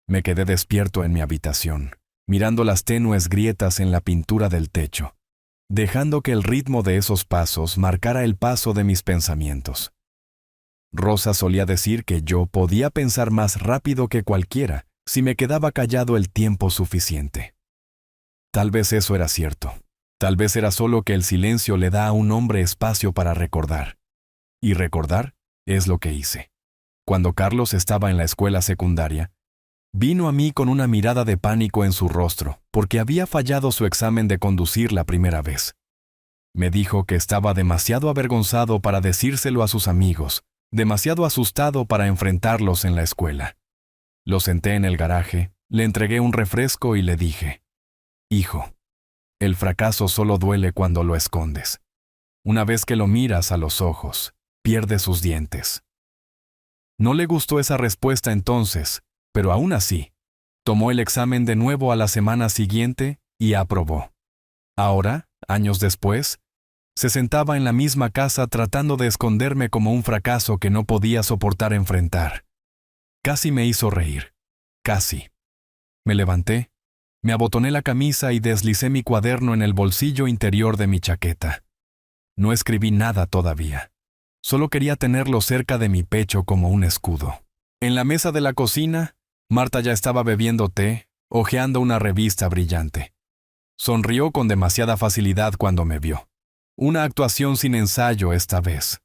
Me quedé despierto en mi habitación, mirando las tenues grietas en la pintura del techo, dejando que el ritmo de esos pasos marcara el paso de mis pensamientos. Rosa solía decir que yo podía pensar más rápido que cualquiera si me quedaba callado el tiempo suficiente. Tal vez eso era cierto. Tal vez era solo que el silencio le da a un hombre espacio para recordar. Y recordar es lo que hice. Cuando Carlos estaba en la escuela secundaria, vino a mí con una mirada de pánico en su rostro, porque había fallado su examen de conducir la primera vez. Me dijo que estaba demasiado avergonzado para decírselo a sus amigos, demasiado asustado para enfrentarlos en la escuela. Lo senté en el garaje, le entregué un refresco y le dije: «Hijo, el fracaso solo duele cuando lo escondes. Una vez que lo miras a los ojos, pierde sus dientes». No le gustó esa respuesta entonces, pero aún así, tomó el examen de nuevo a la semana siguiente y aprobó. Ahora, años después, se sentaba en la misma casa tratando de esconderme como un fracaso que no podía soportar enfrentar. Casi me hizo reír. Casi. Me levanté, me abotoné la camisa y deslicé mi cuaderno en el bolsillo interior de mi chaqueta. No escribí nada todavía. Solo quería tenerlo cerca de mi pecho como un escudo. En la mesa de la cocina, Marta ya estaba bebiendo té, hojeando una revista brillante. Sonrió con demasiada facilidad cuando me vio. Una actuación sin ensayo esta vez.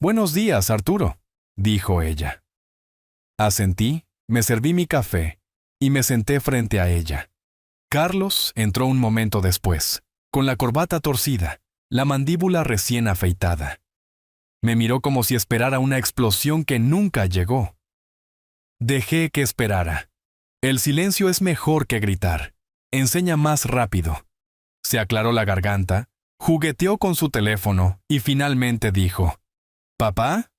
«Buenos días, Arturo», dijo ella. Asentí, me serví mi café y me senté frente a ella. Carlos entró un momento después, con la corbata torcida, la mandíbula recién afeitada. Me miró como si esperara una explosión que nunca llegó. Dejé que esperara. El silencio es mejor que gritar. Enseña más rápido. Se aclaró la garganta, jugueteó con su teléfono y finalmente dijo: «¿Papá?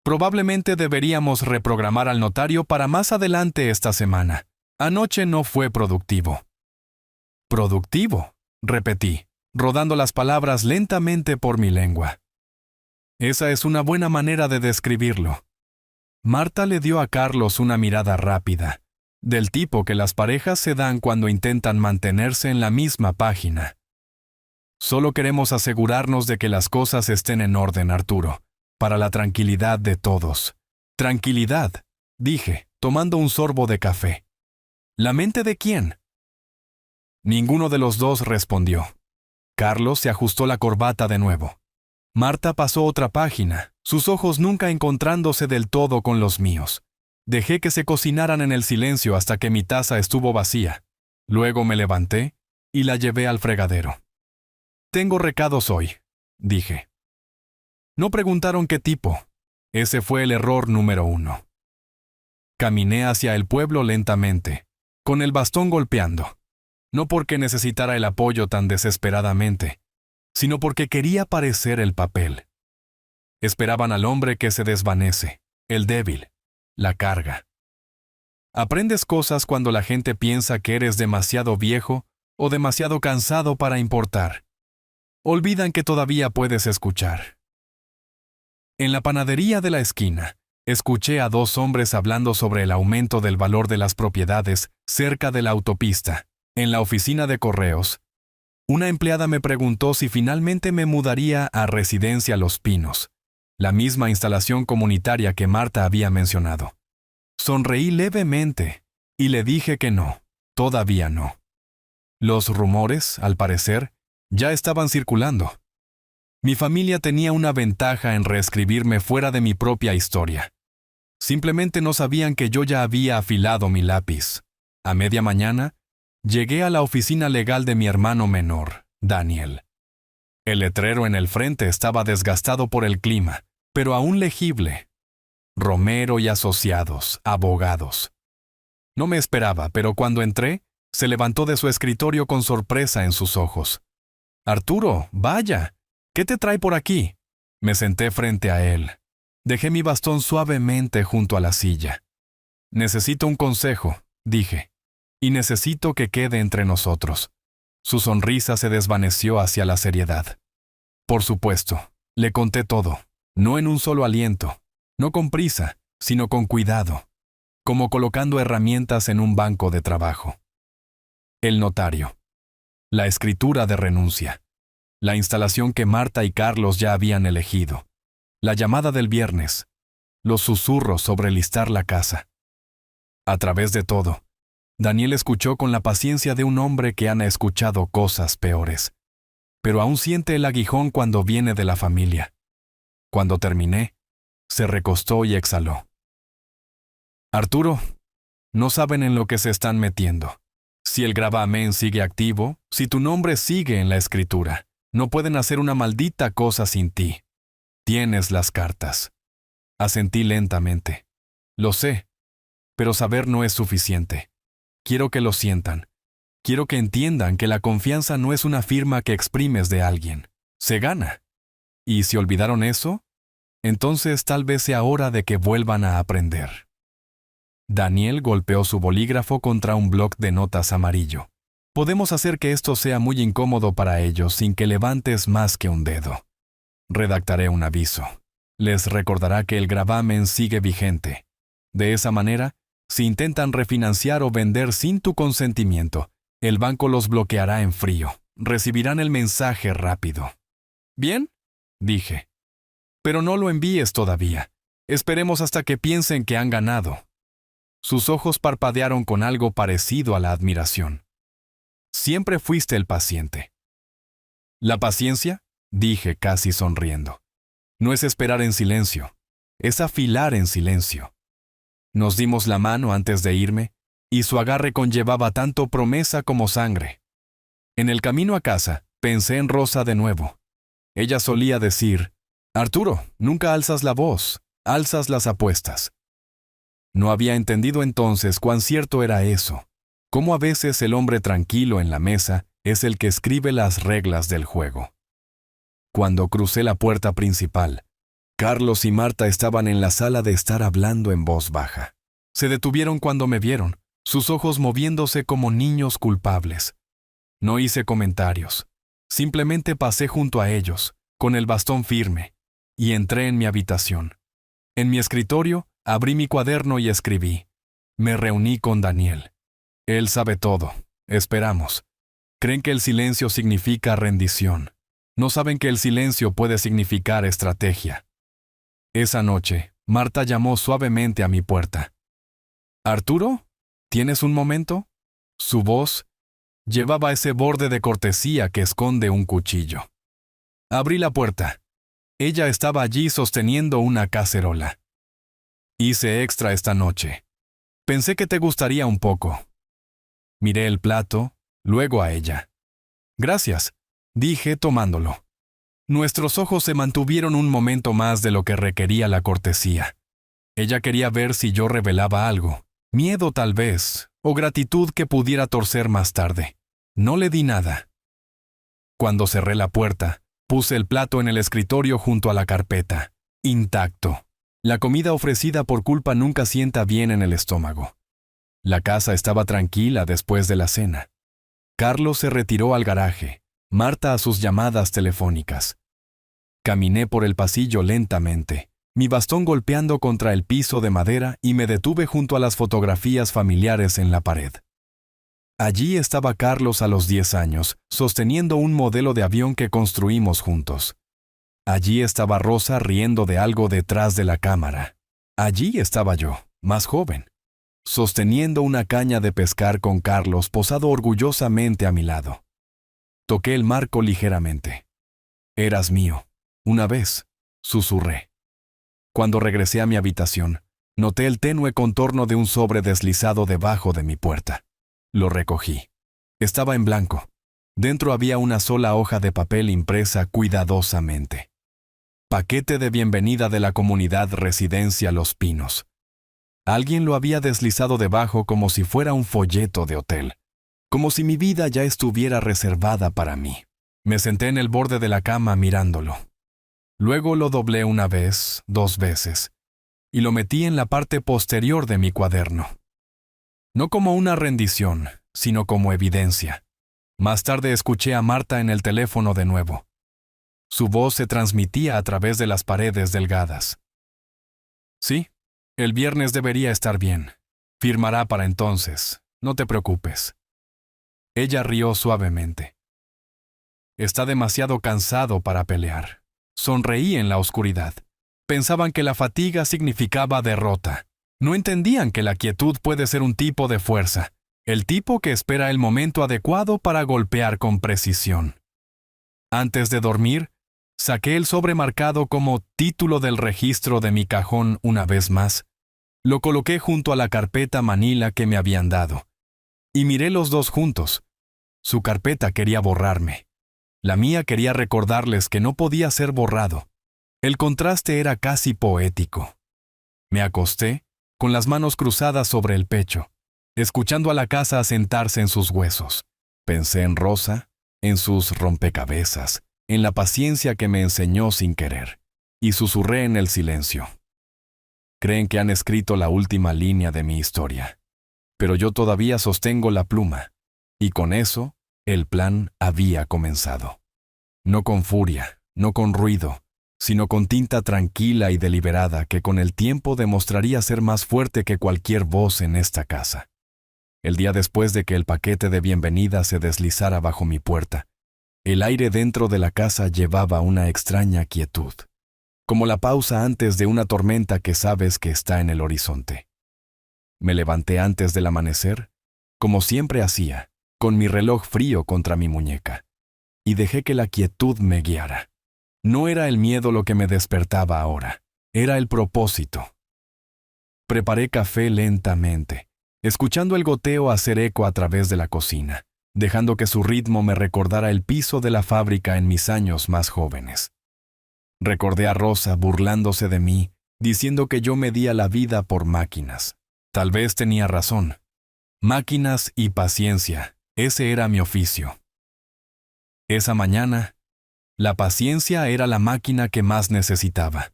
Probablemente deberíamos reprogramar al notario para más adelante esta semana. Anoche no fue productivo». «¿Productivo?», repetí, rodando las palabras lentamente por mi lengua. Esa es una buena manera de describirlo. Marta le dio a Carlos una mirada rápida, del tipo que las parejas se dan cuando intentan mantenerse en la misma página. «Solo queremos asegurarnos de que las cosas estén en orden, Arturo, para la tranquilidad de todos». «Tranquilidad», dije, tomando un sorbo de café. ¿La mente de quién? Ninguno de los dos respondió. Carlos se ajustó la corbata de nuevo. Marta pasó otra página, sus ojos nunca encontrándose del todo con los míos. Dejé que se cocinaran en el silencio hasta que mi taza estuvo vacía. Luego me levanté y la llevé al fregadero. «Tengo recados hoy», dije. No preguntaron qué tipo. Ese fue el error número 1. Caminé hacia el pueblo lentamente, con el bastón golpeando. No porque necesitara el apoyo tan desesperadamente, sino porque quería parecer el papel. Esperaban al hombre que se desvanece, el débil, la carga. Aprendes cosas cuando la gente piensa que eres demasiado viejo o demasiado cansado para importar. Olvidan que todavía puedes escuchar. En la panadería de la esquina, escuché a 2 hombres hablando sobre el aumento del valor de las propiedades cerca de la autopista. En la oficina de correos, una empleada me preguntó si finalmente me mudaría a Residencia Los Pinos, la misma instalación comunitaria que Marta había mencionado. Sonreí levemente y le dije que no, todavía no. Los rumores, al parecer, ya estaban circulando. Mi familia tenía una ventaja en reescribirme fuera de mi propia historia. Simplemente no sabían que yo ya había afilado mi lápiz. A media mañana, llegué a la oficina legal de mi hermano menor, Daniel. El letrero en el frente estaba desgastado por el clima, pero aún legible. Romero y Asociados, abogados. No me esperaba, pero cuando entré, se levantó de su escritorio con sorpresa en sus ojos. «Arturo, vaya, ¿qué te trae por aquí?». Me senté frente a él. Dejé mi bastón suavemente junto a la silla. «Necesito un consejo», dije. «Y necesito que quede entre nosotros». Su sonrisa se desvaneció hacia la seriedad. Por supuesto, le conté todo, no en un solo aliento, no con prisa, sino con cuidado, como colocando herramientas en un banco de trabajo. El notario. La escritura de renuncia. La instalación que Marta y Carlos ya habían elegido. La llamada del viernes. Los susurros sobre listar la casa. A través de todo, Daniel escuchó con la paciencia de un hombre que ha escuchado cosas peores. Pero aún siente el aguijón cuando viene de la familia. Cuando terminé, se recostó y exhaló. «Arturo, no saben en lo que se están metiendo. Si el gravamen sigue activo, si tu nombre sigue en la escritura, no pueden hacer una maldita cosa sin ti. Tienes las cartas». Asentí lentamente. Lo sé, pero saber no es suficiente. Quiero que lo sientan. Quiero que entiendan que la confianza no es una firma que exprimes de alguien. Se gana. Y si olvidaron eso, entonces tal vez sea hora de que vuelvan a aprender. Daniel golpeó su bolígrafo contra un bloc de notas amarillo. Podemos hacer que esto sea muy incómodo para ellos sin que levantes más que un dedo. Redactaré un aviso. Les recordará que el gravamen sigue vigente. De esa manera, si intentan refinanciar o vender sin tu consentimiento, el banco los bloqueará en frío. Recibirán el mensaje rápido. «Bien», dije. «Pero no lo envíes todavía. Esperemos hasta que piensen que han ganado». Sus ojos parpadearon con algo parecido a la admiración. «Siempre fuiste el paciente». «¿La paciencia?», dije casi sonriendo. «No es esperar en silencio, es afilar en silencio». Nos dimos la mano antes de irme, y su agarre conllevaba tanto promesa como sangre. En el camino a casa, pensé en Rosa de nuevo. Ella solía decir: «Arturo, nunca alzas la voz, alzas las apuestas». No había entendido entonces cuán cierto era eso, cómo a veces el hombre tranquilo en la mesa es el que escribe las reglas del juego. Cuando crucé la puerta principal, Carlos y Marta estaban en la sala de estar hablando en voz baja. Se detuvieron cuando me vieron, sus ojos moviéndose como niños culpables. No hice comentarios. Simplemente pasé junto a ellos, con el bastón firme, y entré en mi habitación. En mi escritorio, abrí mi cuaderno y escribí. Me reuní con Daniel. Él sabe todo. Esperamos. Creen que el silencio significa rendición. No saben que el silencio puede significar estrategia. Esa noche, Marta llamó suavemente a mi puerta. «¿Arturo? ¿Tienes un momento?» Su voz llevaba ese borde de cortesía que esconde un cuchillo. Abrí la puerta. Ella estaba allí sosteniendo una cacerola. «Hice extra esta noche. Pensé que te gustaría un poco». Miré el plato, luego a ella. «Gracias», dije tomándolo. Nuestros ojos se mantuvieron un momento más de lo que requería la cortesía. Ella quería ver si yo revelaba algo, miedo tal vez, o gratitud que pudiera torcer más tarde. No le di nada. Cuando cerré la puerta, puse el plato en el escritorio junto a la carpeta, intacto. La comida ofrecida por culpa nunca sienta bien en el estómago. La casa estaba tranquila después de la cena. Carlos se retiró al garaje, Marta a sus llamadas telefónicas. Caminé por el pasillo lentamente, mi bastón golpeando contra el piso de madera y me detuve junto a las fotografías familiares en la pared. Allí estaba Carlos a los 10 años, sosteniendo un modelo de avión que construimos juntos. Allí estaba Rosa riendo de algo detrás de la cámara. Allí estaba yo, más joven, sosteniendo una caña de pescar con Carlos posado orgullosamente a mi lado. Toqué el marco ligeramente. «Eras mío. Una vez», susurré. Cuando regresé a mi habitación, noté el tenue contorno de un sobre deslizado debajo de mi puerta. Lo recogí. Estaba en blanco. Dentro había una sola hoja de papel impresa cuidadosamente. Paquete de bienvenida de la comunidad Residencia Los Pinos. Alguien lo había deslizado debajo como si fuera un folleto de hotel. Como si mi vida ya estuviera reservada para mí. Me senté en el borde de la cama mirándolo. Luego lo doblé una vez, 2 veces, y lo metí en la parte posterior de mi cuaderno. No como una rendición, sino como evidencia. Más tarde escuché a Marta en el teléfono de nuevo. Su voz se transmitía a través de las paredes delgadas. «Sí, el viernes debería estar bien. Firmará para entonces, no te preocupes». Ella rió suavemente. «Está demasiado cansado para pelear». Sonreí en la oscuridad. Pensaban que la fatiga significaba derrota. No entendían que la quietud puede ser un tipo de fuerza, el tipo que espera el momento adecuado para golpear con precisión. Antes de dormir, saqué el sobre marcado como título del registro de mi cajón una vez más. Lo coloqué junto a la carpeta manila que me habían dado. Y miré los dos juntos. Su carpeta quería borrarme. La mía quería recordarles que no podía ser borrado. El contraste era casi poético. Me acosté, con las manos cruzadas sobre el pecho, escuchando a la casa asentarse en sus huesos. Pensé en Rosa, en sus rompecabezas, en la paciencia que me enseñó sin querer, y susurré en el silencio. Creen que han escrito la última línea de mi historia, pero yo todavía sostengo la pluma, y con eso, el plan había comenzado. No con furia, no con ruido, sino con tinta tranquila y deliberada que con el tiempo demostraría ser más fuerte que cualquier voz en esta casa. El día después de que el paquete de bienvenida se deslizara bajo mi puerta, el aire dentro de la casa llevaba una extraña quietud, como la pausa antes de una tormenta que sabes que está en el horizonte. Me levanté antes del amanecer, como siempre hacía, con mi reloj frío contra mi muñeca, y dejé que la quietud me guiara. No era el miedo lo que me despertaba ahora, era el propósito. Preparé café lentamente, escuchando el goteo hacer eco a través de la cocina, dejando que su ritmo me recordara el piso de la fábrica en mis años más jóvenes. Recordé a Rosa burlándose de mí, diciendo que yo medía la vida por máquinas. Tal vez tenía razón. Máquinas y paciencia, ese era mi oficio. Esa mañana, la paciencia era la máquina que más necesitaba.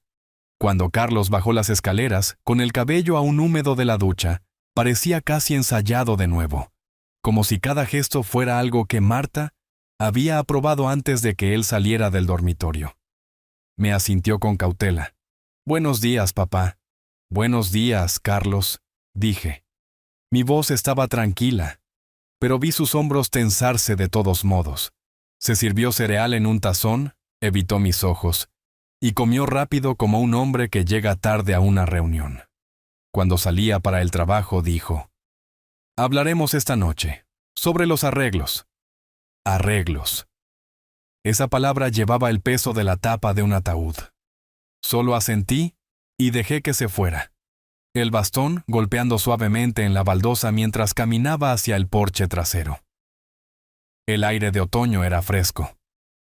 Cuando Carlos bajó las escaleras, con el cabello aún húmedo de la ducha, parecía casi ensayado de nuevo, como si cada gesto fuera algo que Marta había aprobado antes de que él saliera del dormitorio. Me asintió con cautela. «Buenos días, papá». «Buenos días, Carlos», dije. Mi voz estaba tranquila, pero vi sus hombros tensarse de todos modos. Se sirvió cereal en un tazón, evitó mis ojos, y comió rápido como un hombre que llega tarde a una reunión. Cuando salía para el trabajo, dijo: «Hablaremos esta noche, sobre los arreglos». Arreglos. Esa palabra llevaba el peso de la tapa de un ataúd. Solo asentí y dejé que se fuera. El bastón golpeando suavemente en la baldosa mientras caminaba hacia el porche trasero. El aire de otoño era fresco,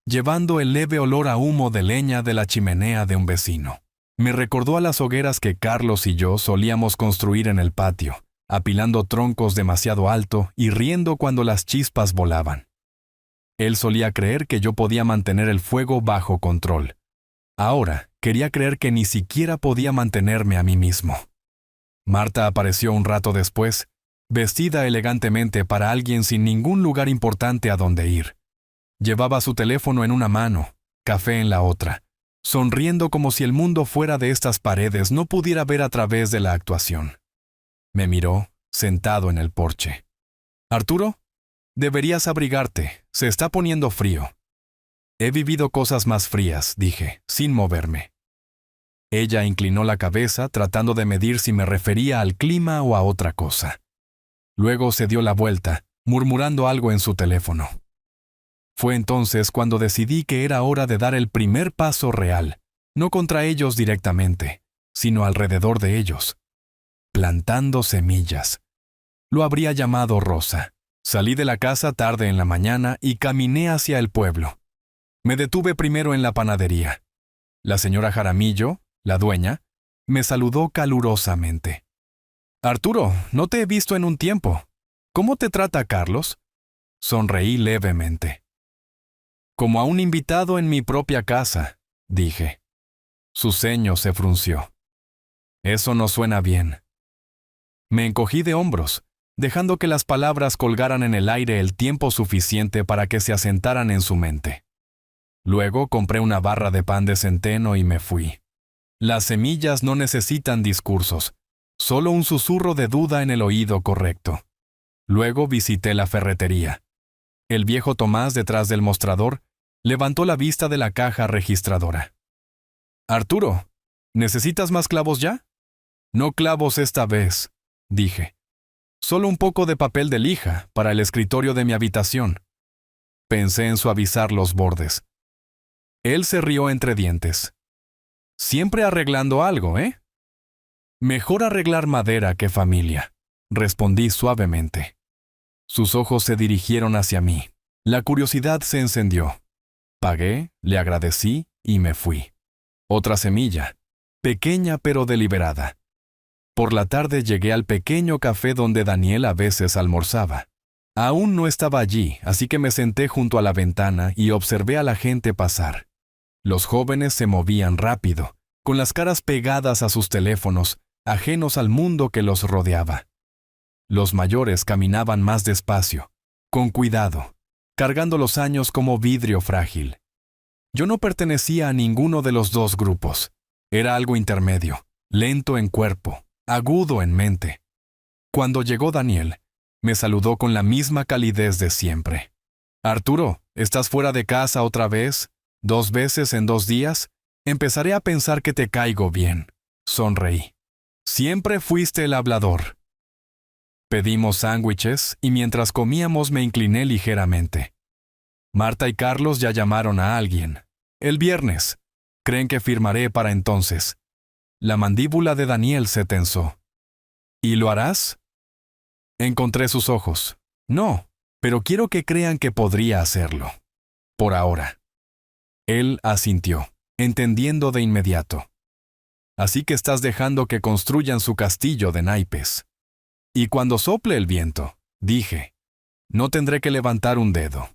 llevando el leve olor a humo de leña de la chimenea de un vecino. Me recordó a las hogueras que Carlos y yo solíamos construir en el patio, apilando troncos demasiado alto y riendo cuando las chispas volaban. Él solía creer que yo podía mantener el fuego bajo control. Ahora quería creer que ni siquiera podía mantenerme a mí mismo. Marta apareció un rato después, vestida elegantemente para alguien sin ningún lugar importante a donde ir. Llevaba su teléfono en una mano, café en la otra, sonriendo como si el mundo fuera de estas paredes no pudiera ver a través de la actuación. Me miró, sentado en el porche. «Arturo, deberías abrigarte, se está poniendo frío». «He vivido cosas más frías», dije, sin moverme. Ella inclinó la cabeza tratando de medir si me refería al clima o a otra cosa. Luego se dio la vuelta, murmurando algo en su teléfono. Fue entonces cuando decidí que era hora de dar el primer paso real, no contra ellos directamente, sino alrededor de ellos. Plantando semillas. Lo habría llamado Rosa. Salí de la casa tarde en la mañana y caminé hacia el pueblo. Me detuve primero en la panadería. La señora Jaramillo, la dueña, me saludó calurosamente. «Arturo, no te he visto en un tiempo. ¿Cómo te trata Carlos?» Sonreí levemente. «Como a un invitado en mi propia casa», dije. Su ceño se frunció. «Eso no suena bien». Me encogí de hombros, dejando que las palabras colgaran en el aire el tiempo suficiente para que se asentaran en su mente. Luego compré una barra de pan de centeno y me fui. Las semillas no necesitan discursos, solo un susurro de duda en el oído correcto. Luego visité la ferretería. El viejo Tomás, detrás del mostrador, levantó la vista de la caja registradora. «Arturo, ¿necesitas más clavos ya?» «No clavos esta vez», dije. «Solo un poco de papel de lija para el escritorio de mi habitación». Pensé en suavizar los bordes. Él se rió entre dientes. «Siempre arreglando algo, ¿eh?» «Mejor arreglar madera que familia», respondí suavemente. Sus ojos se dirigieron hacia mí. La curiosidad se encendió. Pagué, le agradecí y me fui. Otra semilla, pequeña pero deliberada. Por la tarde llegué al pequeño café donde Daniel a veces almorzaba. Aún no estaba allí, así que me senté junto a la ventana y observé a la gente pasar. Los jóvenes se movían rápido, con las caras pegadas a sus teléfonos, ajenos al mundo que los rodeaba. Los mayores caminaban más despacio, con cuidado, cargando los años como vidrio frágil. Yo no pertenecía a ninguno de los dos grupos. Era algo intermedio, lento en cuerpo, agudo en mente. Cuando llegó Daniel, me saludó con la misma calidez de siempre. «Arturo, ¿estás fuera de casa otra vez? ¿2 veces en 2 días? Empezaré a pensar que te caigo bien». Sonreí. «Siempre fuiste el hablador». Pedimos sándwiches y mientras comíamos me incliné ligeramente. Marta y Carlos ya llamaron a alguien. El viernes. Creen que firmaré para entonces. La mandíbula de Daniel se tensó. «¿Y lo harás?» Encontré sus ojos. «No, pero quiero que crean que podría hacerlo. Por ahora». Él asintió, entendiendo de inmediato. «Así que estás dejando que construyan su castillo de naipes». Y cuando sople el viento, dije, no tendré que levantar un dedo.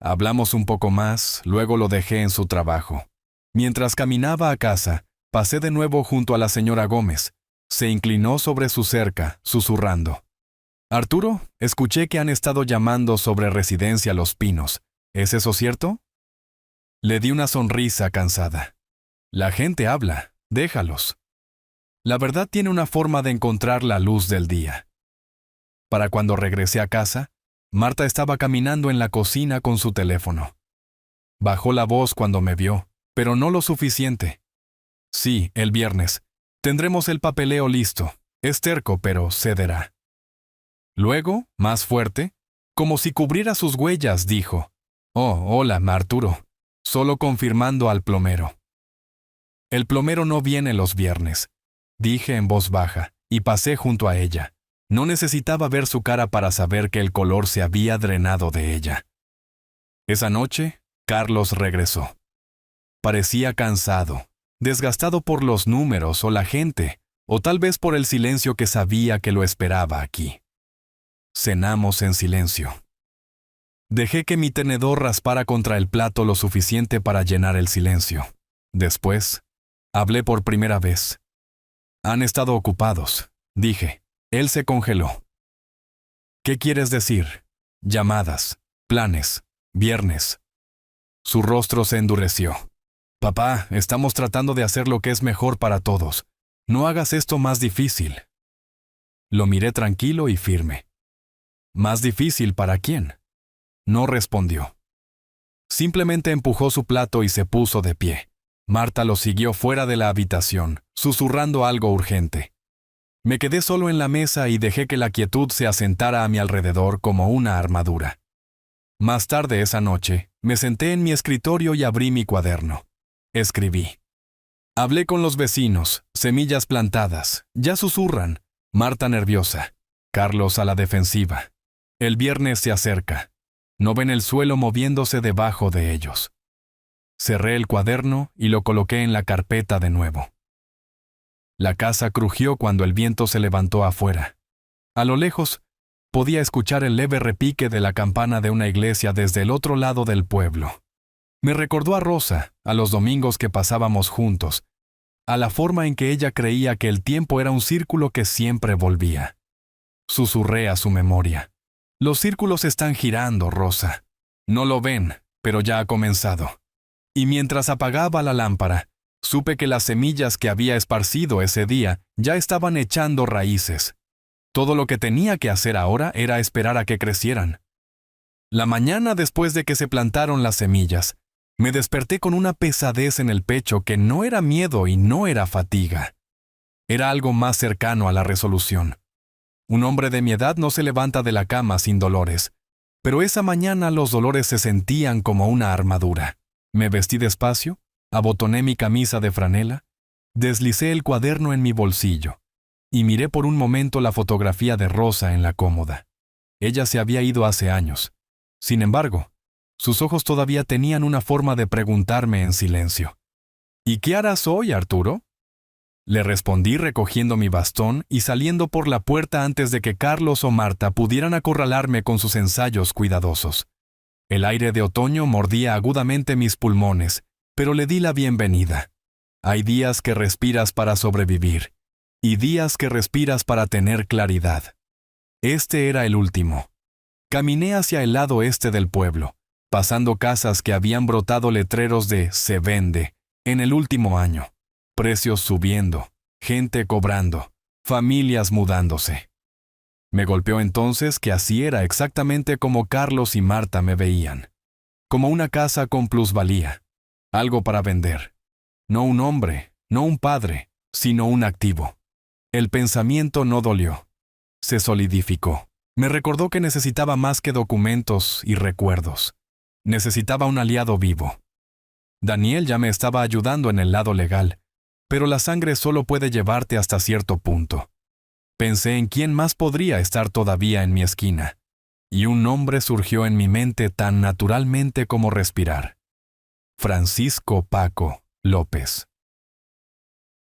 Hablamos un poco más, luego lo dejé en su trabajo. Mientras caminaba a casa, pasé de nuevo junto a la señora Gómez. Se inclinó sobre su cerca, susurrando. Arturo, escuché que han estado llamando sobre Residencia Los Pinos. ¿Es eso cierto? Le di una sonrisa cansada. La gente habla, déjalos. La verdad tiene una forma de encontrar la luz del día. Para cuando regresé a casa, Marta estaba caminando en la cocina con su teléfono. Bajó la voz cuando me vio, pero no lo suficiente. Sí, el viernes. Tendremos el papeleo listo. Es terco, pero cederá. Luego, más fuerte, como si cubriera sus huellas, dijo, «Oh, hola, Arturo. Solo confirmando al plomero». «El plomero no viene los viernes», dije en voz baja, y pasé junto a ella. No necesitaba ver su cara para saber que el color se había drenado de ella. Esa noche, Carlos regresó. Parecía cansado, desgastado por los números o la gente, o tal vez por el silencio que sabía que lo esperaba aquí. Cenamos en silencio. Dejé que mi tenedor raspara contra el plato lo suficiente para llenar el silencio. Después, hablé por primera vez. «Han estado ocupados», dije. Él se congeló. «¿Qué quieres decir? Llamadas, planes, viernes». Su rostro se endureció. «Papá, estamos tratando de hacer lo que es mejor para todos. No hagas esto más difícil». Lo miré tranquilo y firme. «¿Más difícil para quién?». No respondió. Simplemente empujó su plato y se puso de pie. Marta lo siguió fuera de la habitación, susurrando algo urgente. Me quedé solo en la mesa y dejé que la quietud se asentara a mi alrededor como una armadura. Más tarde esa noche, me senté en mi escritorio y abrí mi cuaderno. Escribí. Hablé con los vecinos, semillas plantadas, ya susurran, Marta nerviosa, Carlos a la defensiva. El viernes se acerca. No ven el suelo moviéndose debajo de ellos. Cerré el cuaderno y lo coloqué en la carpeta de nuevo. La casa crujió cuando el viento se levantó afuera. A lo lejos, podía escuchar el leve repique de la campana de una iglesia desde el otro lado del pueblo. Me recordó a Rosa, a los domingos que pasábamos juntos, a la forma en que ella creía que el tiempo era un círculo que siempre volvía. Susurré a su memoria. «Los círculos están girando, Rosa. No lo ven, pero ya ha comenzado». Y mientras apagaba la lámpara, supe que las semillas que había esparcido ese día ya estaban echando raíces. Todo lo que tenía que hacer ahora era esperar a que crecieran. La mañana después de que se plantaron las semillas, me desperté con una pesadez en el pecho que no era miedo y no era fatiga. Era algo más cercano a la resolución. Un hombre de mi edad no se levanta de la cama sin dolores, pero esa mañana los dolores se sentían como una armadura. Me vestí despacio, abotoné mi camisa de franela, deslicé el cuaderno en mi bolsillo y miré por un momento la fotografía de Rosa en la cómoda. Ella se había ido hace años. Sin embargo, sus ojos todavía tenían una forma de preguntarme en silencio. «¿Y qué harás hoy, Arturo?». Le respondí recogiendo mi bastón y saliendo por la puerta antes de que Carlos o Marta pudieran acorralarme con sus ensayos cuidadosos. El aire de otoño mordía agudamente mis pulmones, pero le di la bienvenida. Hay días que respiras para sobrevivir, y días que respiras para tener claridad. Este era el último. Caminé hacia el lado este del pueblo, pasando casas que habían brotado letreros de «Se vende» en el último año. Precios subiendo, gente cobrando, familias mudándose. Me golpeó entonces que así era exactamente como Carlos y Marta me veían. Como una casa con plusvalía, algo para vender. No un hombre, no un padre, sino un activo. El pensamiento no dolió. Se solidificó. Me recordó que necesitaba más que documentos y recuerdos. Necesitaba un aliado vivo. Daniel ya me estaba ayudando en el lado legal, pero la sangre solo puede llevarte hasta cierto punto. Pensé en quién más podría estar todavía en mi esquina, y un nombre surgió en mi mente tan naturalmente como respirar. Francisco Paco López.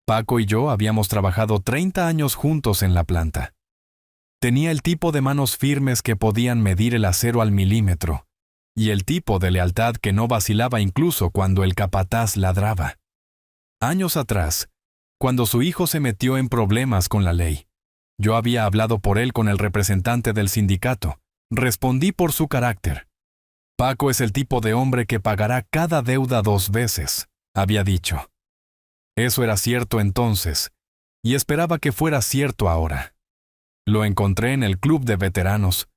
Paco y yo habíamos trabajado 30 años juntos en la planta. Tenía el tipo de manos firmes que podían medir el acero al milímetro, y el tipo de lealtad que no vacilaba incluso cuando el capataz ladraba. Años atrás, cuando su hijo se metió en problemas con la ley, yo había hablado por él con el representante del sindicato. Respondí por su carácter. Paco es el tipo de hombre que pagará cada deuda 2 veces, había dicho. Eso era cierto entonces, y esperaba que fuera cierto ahora. Lo encontré en el club de veteranos,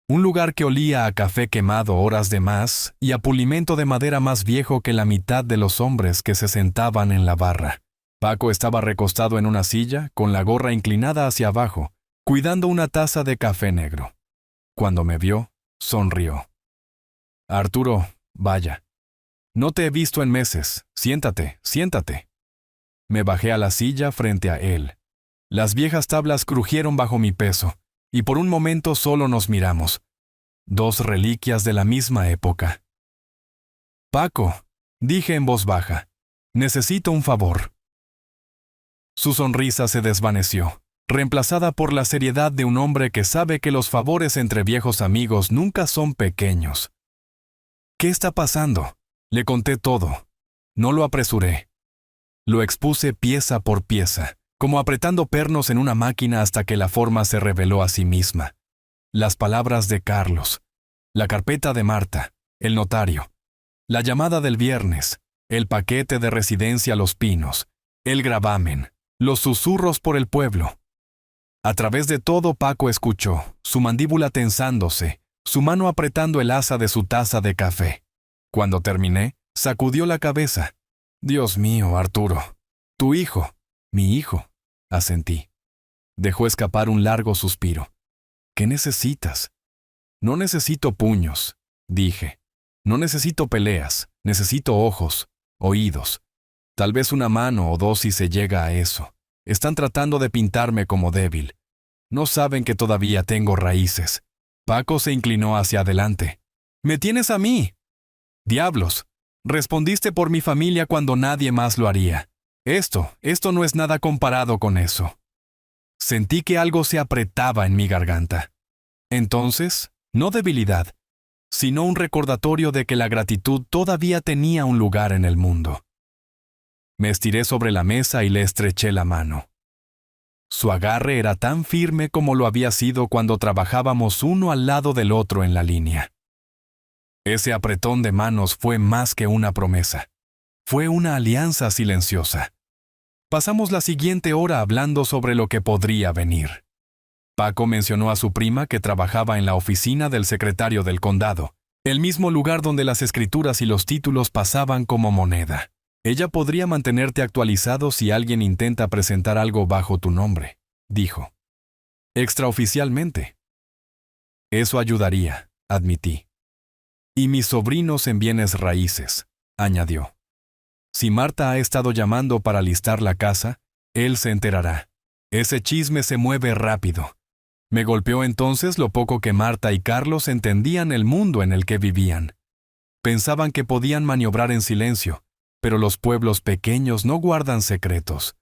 un lugar que olía a café quemado horas de más y a pulimento de madera más viejo que la mitad de los hombres que se sentaban en la barra. Paco estaba recostado en una silla, con la gorra inclinada hacia abajo, cuidando una taza de café negro. Cuando me vio, sonrió. Arturo, vaya. No te he visto en meses. Siéntate, siéntate. Me bajé a la silla frente a él. Las viejas tablas crujieron bajo mi peso, y por un momento solo nos miramos. 2 reliquias de la misma época. Paco, dije en voz baja, necesito un favor. Su sonrisa se desvaneció, reemplazada por la seriedad de un hombre que sabe que los favores entre viejos amigos nunca son pequeños. ¿Qué está pasando? Le conté todo. No lo apresuré. Lo expuse pieza por pieza, como apretando pernos en una máquina hasta que la forma se reveló a sí misma. Las palabras de Carlos, la carpeta de Marta, el notario, la llamada del viernes, el paquete de residencia Los Pinos, el gravamen, los susurros por el pueblo. A través de todo Paco escuchó, su mandíbula tensándose, su mano apretando el asa de su taza de café. Cuando terminé, sacudió la cabeza. Dios mío, Arturo. Tu hijo. Mi hijo. Asentí. Dejó escapar un largo suspiro. ¿Qué necesitas? No necesito puños, dije. No necesito peleas, necesito ojos, oídos. Tal vez una mano o 2 si se llega a eso. Están tratando de pintarme como débil. No saben que todavía tengo raíces. Paco se inclinó hacia adelante. ¡Me tienes a mí! ¡Diablos! Respondiste por mi familia cuando nadie más lo haría. Esto no es nada comparado con eso. Sentí que algo se apretaba en mi garganta. Entonces, no debilidad, sino un recordatorio de que la gratitud todavía tenía un lugar en el mundo. Me estiré sobre la mesa y le estreché la mano. Su agarre era tan firme como lo había sido cuando trabajábamos uno al lado del otro en la línea. Ese apretón de manos fue más que una promesa. Fue una alianza silenciosa. Pasamos la siguiente hora hablando sobre lo que podría venir. Paco mencionó a su prima que trabajaba en la oficina del secretario del condado, el mismo lugar donde las escrituras y los títulos pasaban como moneda. Ella podría mantenerte actualizado si alguien intenta presentar algo bajo tu nombre, dijo. Extraoficialmente. Eso ayudaría, admití. Y mis sobrinos en bienes raíces, añadió. Si Marta ha estado llamando para listar la casa, él se enterará. Ese chisme se mueve rápido. Me golpeó entonces lo poco que Marta y Carlos entendían el mundo en el que vivían. Pensaban que podían maniobrar en silencio, pero los pueblos pequeños no guardan secretos.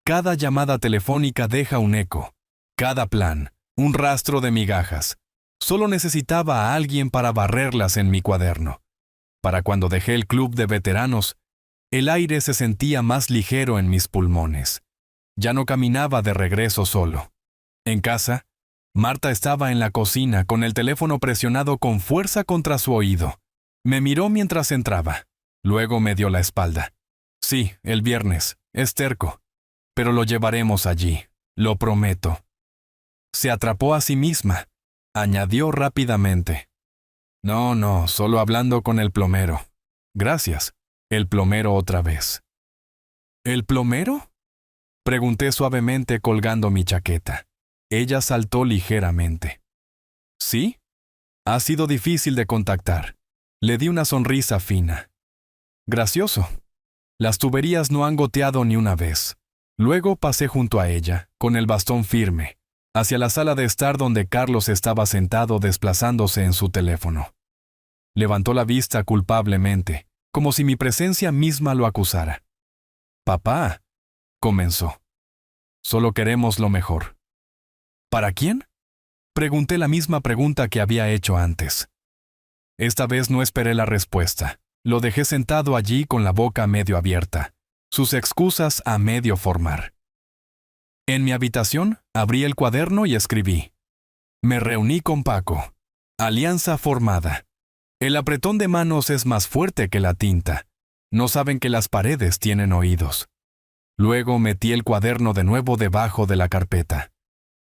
Cada llamada telefónica deja un eco, cada plan, un rastro de migajas. Solo necesitaba a alguien para barrerlas en mi cuaderno. Para cuando dejé el club de veteranos, el aire se sentía más ligero en mis pulmones. Ya no caminaba de regreso solo. En casa, Marta estaba en la cocina con el teléfono presionado con fuerza contra su oído. Me miró mientras entraba. Luego me dio la espalda. Sí, el viernes. Es terco. Pero lo llevaremos allí. Lo prometo. Se atrapó a sí misma. Añadió rápidamente. No, solo hablando con el plomero. Gracias. El plomero otra vez. ¿El plomero? Pregunté suavemente colgando mi chaqueta. Ella saltó ligeramente. ¿Sí? Ha sido difícil de contactar. Le di una sonrisa fina. Gracioso. Las tuberías no han goteado ni una vez. Luego pasé junto a ella, con el bastón firme, hacia la sala de estar donde Carlos estaba sentado desplazándose en su teléfono. Levantó la vista culpablemente, como si mi presencia misma lo acusara. «Papá», comenzó. «Solo queremos lo mejor». «¿Para quién?», Pregunté la misma pregunta que había hecho antes. Esta vez no esperé la respuesta. Lo dejé sentado allí con la boca medio abierta, sus excusas a medio formar. En mi habitación, abrí el cuaderno y escribí: me reuní con Paco. Alianza formada. El apretón de manos es más fuerte que la tinta. No saben que las paredes tienen oídos. Luego metí el cuaderno de nuevo debajo de la carpeta.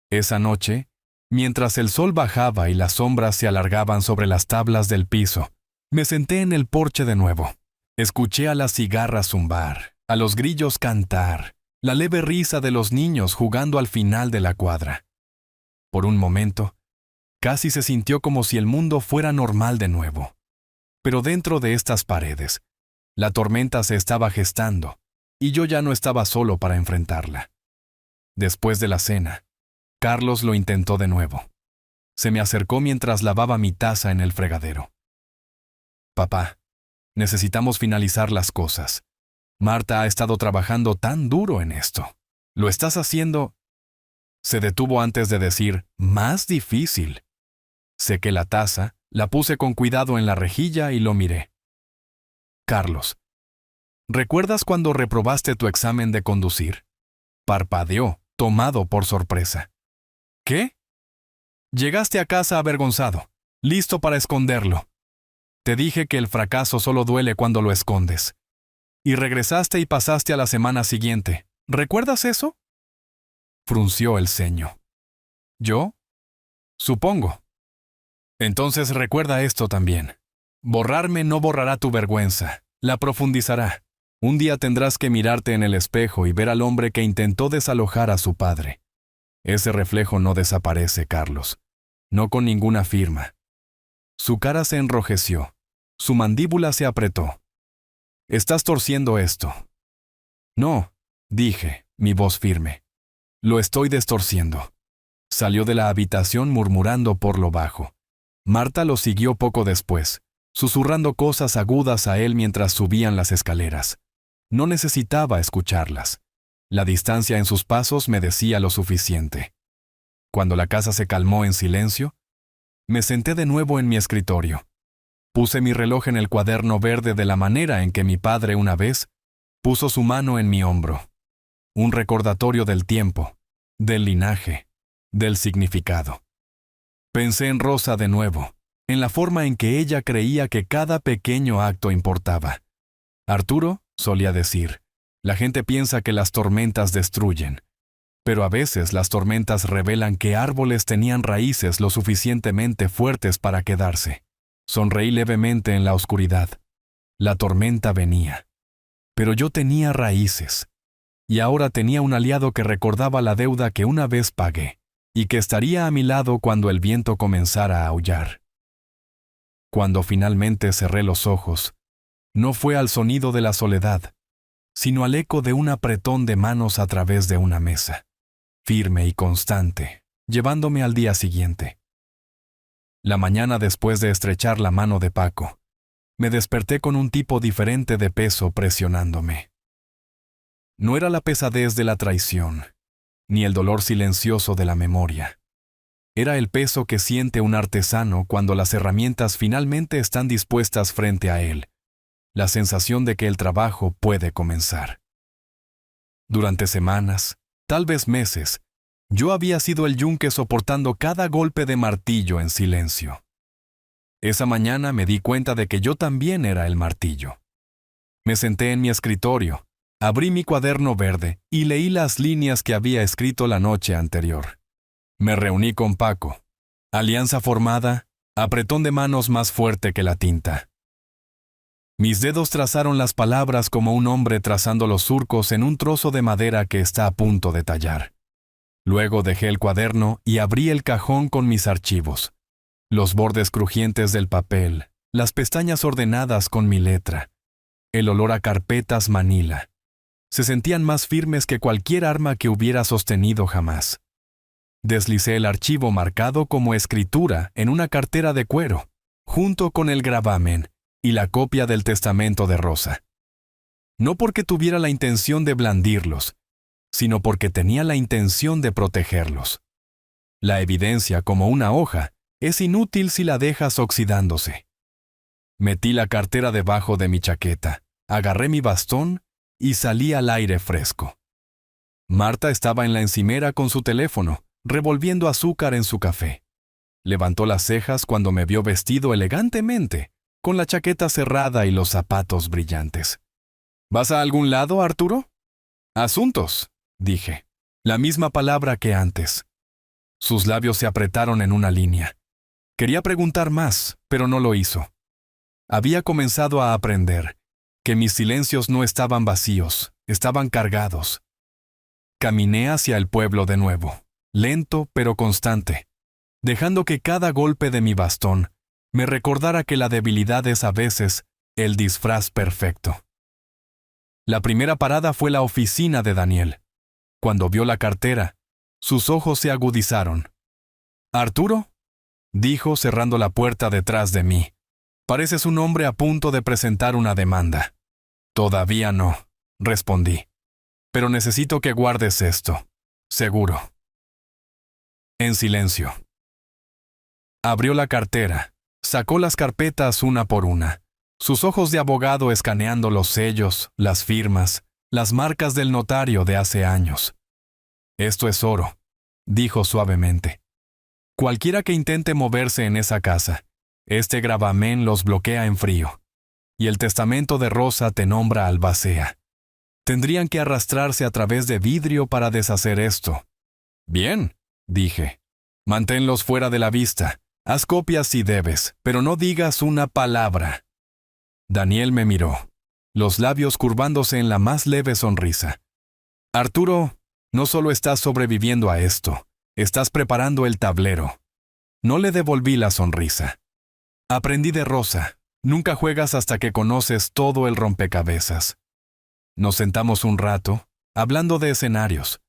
Esa noche, mientras el sol bajaba y las sombras se alargaban sobre las tablas del piso, me senté en el porche de nuevo. Escuché a las cigarras zumbar, a los grillos cantar, la leve risa de los niños jugando al final de la cuadra. Por un momento, casi se sintió como si el mundo fuera normal de nuevo. Pero dentro de estas paredes, la tormenta se estaba gestando, y yo ya no estaba solo para enfrentarla. Después de la cena, Carlos lo intentó de nuevo. Se me acercó mientras lavaba mi taza en el fregadero. Papá, necesitamos finalizar las cosas. Marta ha estado trabajando tan duro en esto. Lo estás haciendo... Se detuvo antes de decir, más difícil. Sequé la taza, la puse con cuidado en la rejilla y lo miré. Carlos, ¿recuerdas cuando reprobaste tu examen de conducir? Parpadeó, tomado por sorpresa. ¿Qué? Llegaste a casa avergonzado, listo para esconderlo. Te dije que el fracaso solo duele cuando lo escondes. Y regresaste y pasaste a la semana siguiente. ¿Recuerdas eso? Frunció el ceño. ¿Yo? Supongo. Entonces recuerda esto también. Borrarme no borrará tu vergüenza, la profundizará. Un día tendrás que mirarte en el espejo y ver al hombre que intentó desalojar a su padre. Ese reflejo no desaparece, Carlos. No con ninguna firma. Su cara se enrojeció. Su mandíbula se apretó. Estás torciendo esto. No, dije, mi voz firme. Lo estoy destorciendo. Salió de la habitación murmurando por lo bajo. Marta lo siguió poco después, susurrando cosas agudas a él mientras subían las escaleras. No necesitaba escucharlas. La distancia en sus pasos me decía lo suficiente. Cuando la casa se calmó en silencio, me senté de nuevo en mi escritorio. Puse mi reloj en el cuaderno verde de la manera en que mi padre una vez puso su mano en mi hombro. Un recordatorio del tiempo, del linaje, del significado. Pensé en Rosa de nuevo, en la forma en que ella creía que cada pequeño acto importaba. Arturo solía decir, la gente piensa que las tormentas destruyen, pero a veces las tormentas revelan que árboles tenían raíces lo suficientemente fuertes para quedarse. Sonreí levemente en la oscuridad. La tormenta venía. Pero yo tenía raíces. Y ahora tenía un aliado que recordaba la deuda que una vez pagué, y que estaría a mi lado cuando el viento comenzara a aullar. Cuando finalmente cerré los ojos, no fue al sonido de la soledad, sino al eco de un apretón de manos a través de una mesa, firme y constante, llevándome al día siguiente. La mañana después de estrechar la mano de Paco, me desperté con un tipo diferente de peso presionándome. No era la pesadez de la traición, ni el dolor silencioso de la memoria. Era el peso que siente un artesano cuando las herramientas finalmente están dispuestas frente a él, la sensación de que el trabajo puede comenzar. Durante semanas, tal vez meses, yo había sido el yunque soportando cada golpe de martillo en silencio. Esa mañana me di cuenta de que yo también era el martillo. Me senté en mi escritorio, abrí mi cuaderno verde y leí las líneas que había escrito la noche anterior. Me reuní con Paco. Alianza formada, apretón de manos más fuerte que la tinta. Mis dedos trazaron las palabras como un hombre trazando los surcos en un trozo de madera que está a punto de tallar. Luego dejé el cuaderno y abrí el cajón con mis archivos. Los bordes crujientes del papel, las pestañas ordenadas con mi letra, el olor a carpetas Manila. Se sentían más firmes que cualquier arma que hubiera sostenido jamás. Deslicé el archivo marcado como escritura en una cartera de cuero, junto con el gravamen y la copia del testamento de Rosa. No porque tuviera la intención de blandirlos, sino porque tenía la intención de protegerlos. La evidencia, como una hoja, es inútil si la dejas oxidándose. Metí la cartera debajo de mi chaqueta, agarré mi bastón y salí al aire fresco. Marta estaba en la encimera con su teléfono, revolviendo azúcar en su café. Levantó las cejas cuando me vio vestido elegantemente, con la chaqueta cerrada y los zapatos brillantes. ¿Vas a algún lado, Arturo? Asuntos, dije. La misma palabra que antes. Sus labios se apretaron en una línea. Quería preguntar más, pero no lo hizo. Había comenzado a aprender que mis silencios no estaban vacíos, estaban cargados. Caminé hacia el pueblo de nuevo, lento pero constante, dejando que cada golpe de mi bastón me recordara que la debilidad es a veces el disfraz perfecto. La primera parada fue la oficina de Daniel. Cuando vio la cartera, sus ojos se agudizaron. «¿Arturo?», dijo cerrando la puerta detrás de mí. «Pareces un hombre a punto de presentar una demanda». «Todavía no», respondí. «Pero necesito que guardes esto. Seguro». En silencio. Abrió la cartera, sacó las carpetas una por una, sus ojos de abogado escaneando los sellos, las firmas, las marcas del notario de hace años. «Esto es oro», dijo suavemente. «Cualquiera que intente moverse en esa casa, este gravamen los bloquea en frío. Y el testamento de Rosa te nombra albacea. Tendrían que arrastrarse a través de vidrio para deshacer esto». «Bien», dije. «Manténlos fuera de la vista. Haz copias si debes, pero no digas una palabra». Daniel me miró, los labios curvándose en la más leve sonrisa. «Arturo, no solo estás sobreviviendo a esto, estás preparando el tablero». No le devolví la sonrisa. «Aprendí de Rosa. Nunca juegas hasta que conoces todo el rompecabezas». Nos sentamos un rato, hablando de escenarios.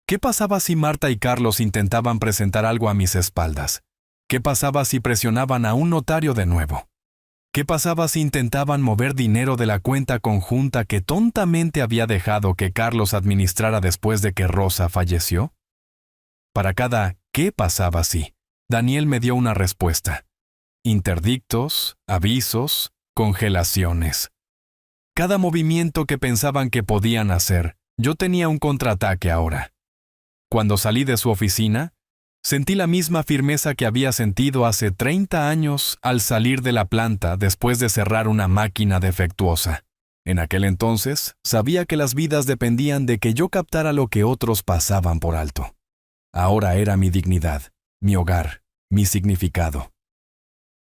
¿Qué pasaba si Marta y Carlos intentaban presentar algo a mis espaldas? ¿Qué pasaba si presionaban a un notario de nuevo? ¿Qué pasaba si intentaban mover dinero de la cuenta conjunta que tontamente había dejado que Carlos administrara después de que Rosa falleció? Para cada «¿qué pasaba si?», Daniel me dio una respuesta. Interdictos, avisos, congelaciones. Cada movimiento que pensaban que podían hacer, yo tenía un contraataque ahora. Cuando salí de su oficina, sentí la misma firmeza que había sentido hace 30 años al salir de la planta después de cerrar una máquina defectuosa. En aquel entonces, sabía que las vidas dependían de que yo captara lo que otros pasaban por alto. Ahora era mi dignidad, mi hogar, mi significado.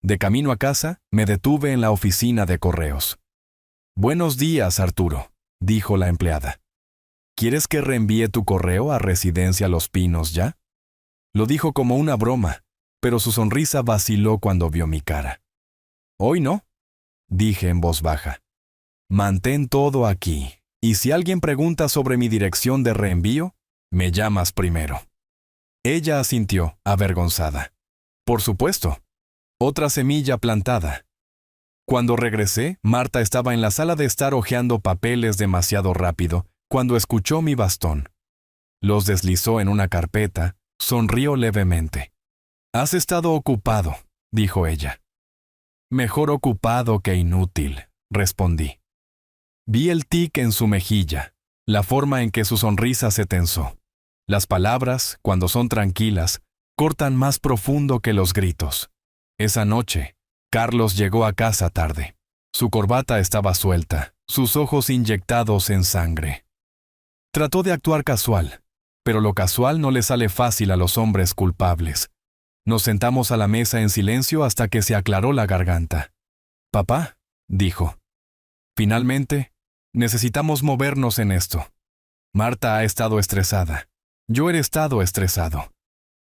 De camino a casa, me detuve en la oficina de correos. «Buenos días, Arturo», dijo la empleada. «¿Quieres que reenvíe tu correo a Residencia Los Pinos ya?». Lo dijo como una broma, pero su sonrisa vaciló cuando vio mi cara. «Hoy no», dije en voz baja. «Mantén todo aquí, y si alguien pregunta sobre mi dirección de reenvío, me llamas primero». Ella asintió, avergonzada. «Por supuesto». Otra semilla plantada. Cuando regresé, Marta estaba en la sala de estar hojeando papeles demasiado rápido, cuando escuchó mi bastón. Los deslizó en una carpeta, sonrió levemente. «Has estado ocupado», dijo ella. «Mejor ocupado que inútil», respondí. Vi el tic en su mejilla, la forma en que su sonrisa se tensó. Las palabras, cuando son tranquilas, cortan más profundo que los gritos. Esa noche, Carlos llegó a casa tarde. Su corbata estaba suelta, sus ojos inyectados en sangre. Trató de actuar casual, pero lo casual no le sale fácil a los hombres culpables. Nos sentamos a la mesa en silencio hasta que se aclaró la garganta. «Papá», dijo. «Finalmente, necesitamos movernos en esto. Marta ha estado estresada. Yo he estado estresado.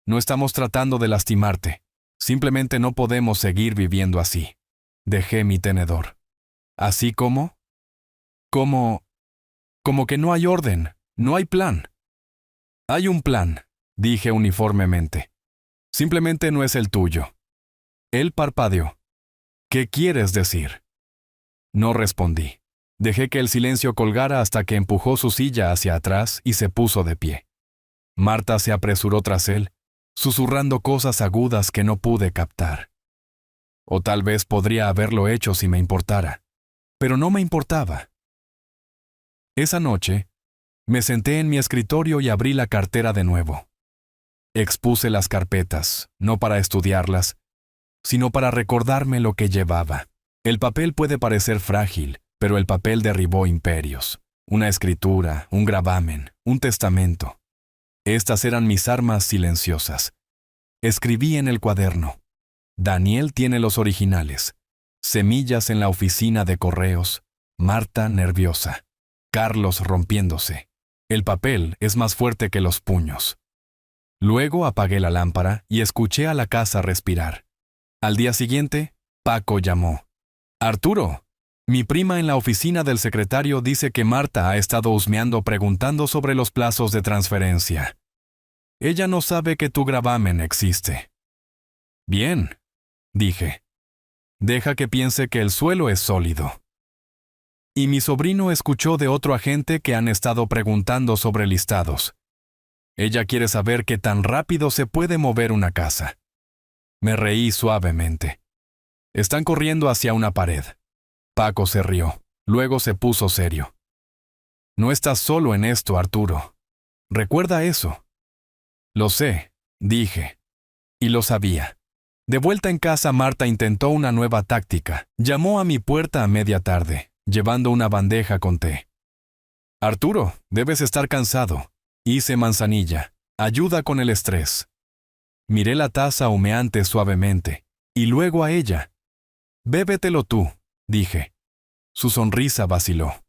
No estamos tratando de lastimarte. Simplemente no podemos seguir viviendo así». Dejé mi tenedor. «¿Así como?» Como que no hay orden, no hay plan». «Hay un plan», dije uniformemente. «Simplemente no es el tuyo». Él parpadeó. «¿Qué quieres decir?». No respondí. Dejé que el silencio colgara hasta que empujó su silla hacia atrás y se puso de pie. Marta se apresuró tras él, susurrando cosas agudas que no pude captar. O tal vez podría haberlo hecho si me importara, pero no me importaba. Esa noche, me senté en mi escritorio y abrí la cartera de nuevo. Expuse las carpetas, no para estudiarlas, sino para recordarme lo que llevaba. El papel puede parecer frágil, pero el papel derribó imperios. Una escritura, un gravamen, un testamento. Estas eran mis armas silenciosas. Escribí en el cuaderno: Daniel tiene los originales. Semillas en la oficina de correos. Marta nerviosa. Carlos rompiéndose. El papel es más fuerte que los puños. Luego apagué la lámpara y escuché a la casa respirar. Al día siguiente, Paco llamó. «Arturo, mi prima en la oficina del secretario dice que Marta ha estado husmeando preguntando sobre los plazos de transferencia. Ella no sabe que tu gravamen existe». «Bien», dije. «Deja que piense que el suelo es sólido». Y mi sobrino escuchó de otro agente que han estado preguntando sobre listados. Ella quiere saber qué tan rápido se puede mover una casa. Me reí suavemente. Están corriendo hacia una pared. Paco se rió. Luego se puso serio. No estás solo en esto, Arturo. Recuerda eso. Lo sé, dije. Y lo sabía. De vuelta en casa, Marta intentó una nueva táctica. Llamó a mi puerta a media tarde, llevando una bandeja con té. Arturo, debes estar cansado. Hice manzanilla. Ayuda con el estrés. Miré la taza humeante suavemente, y luego a ella. Bébetelo tú, dije. Su sonrisa vaciló.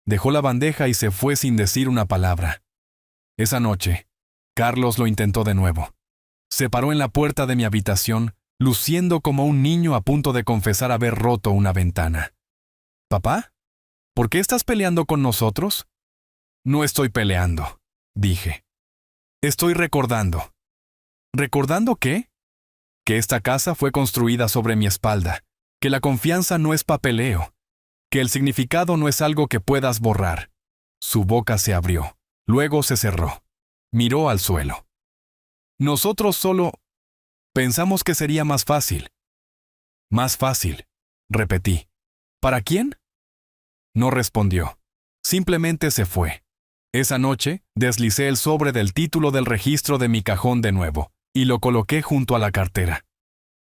Dejó la bandeja y se fue sin decir una palabra. Esa noche, Carlos lo intentó de nuevo. Se paró en la puerta de mi habitación, luciendo como un niño a punto de confesar haber roto una ventana. «¿Papá? ¿Por qué estás peleando con nosotros?» «No estoy peleando», dije. «Estoy recordando». ¿Recordando qué? Que esta casa fue construida sobre mi espalda, que la confianza no es papeleo, que el significado no es algo que puedas borrar. Su boca se abrió, luego se cerró. Miró al suelo. Nosotros solo pensamos que sería más fácil. Más fácil, repetí. ¿Para quién? No respondió. Simplemente se fue. Esa noche, deslicé el sobre del título del registro de mi cajón de nuevo y lo coloqué junto a la cartera.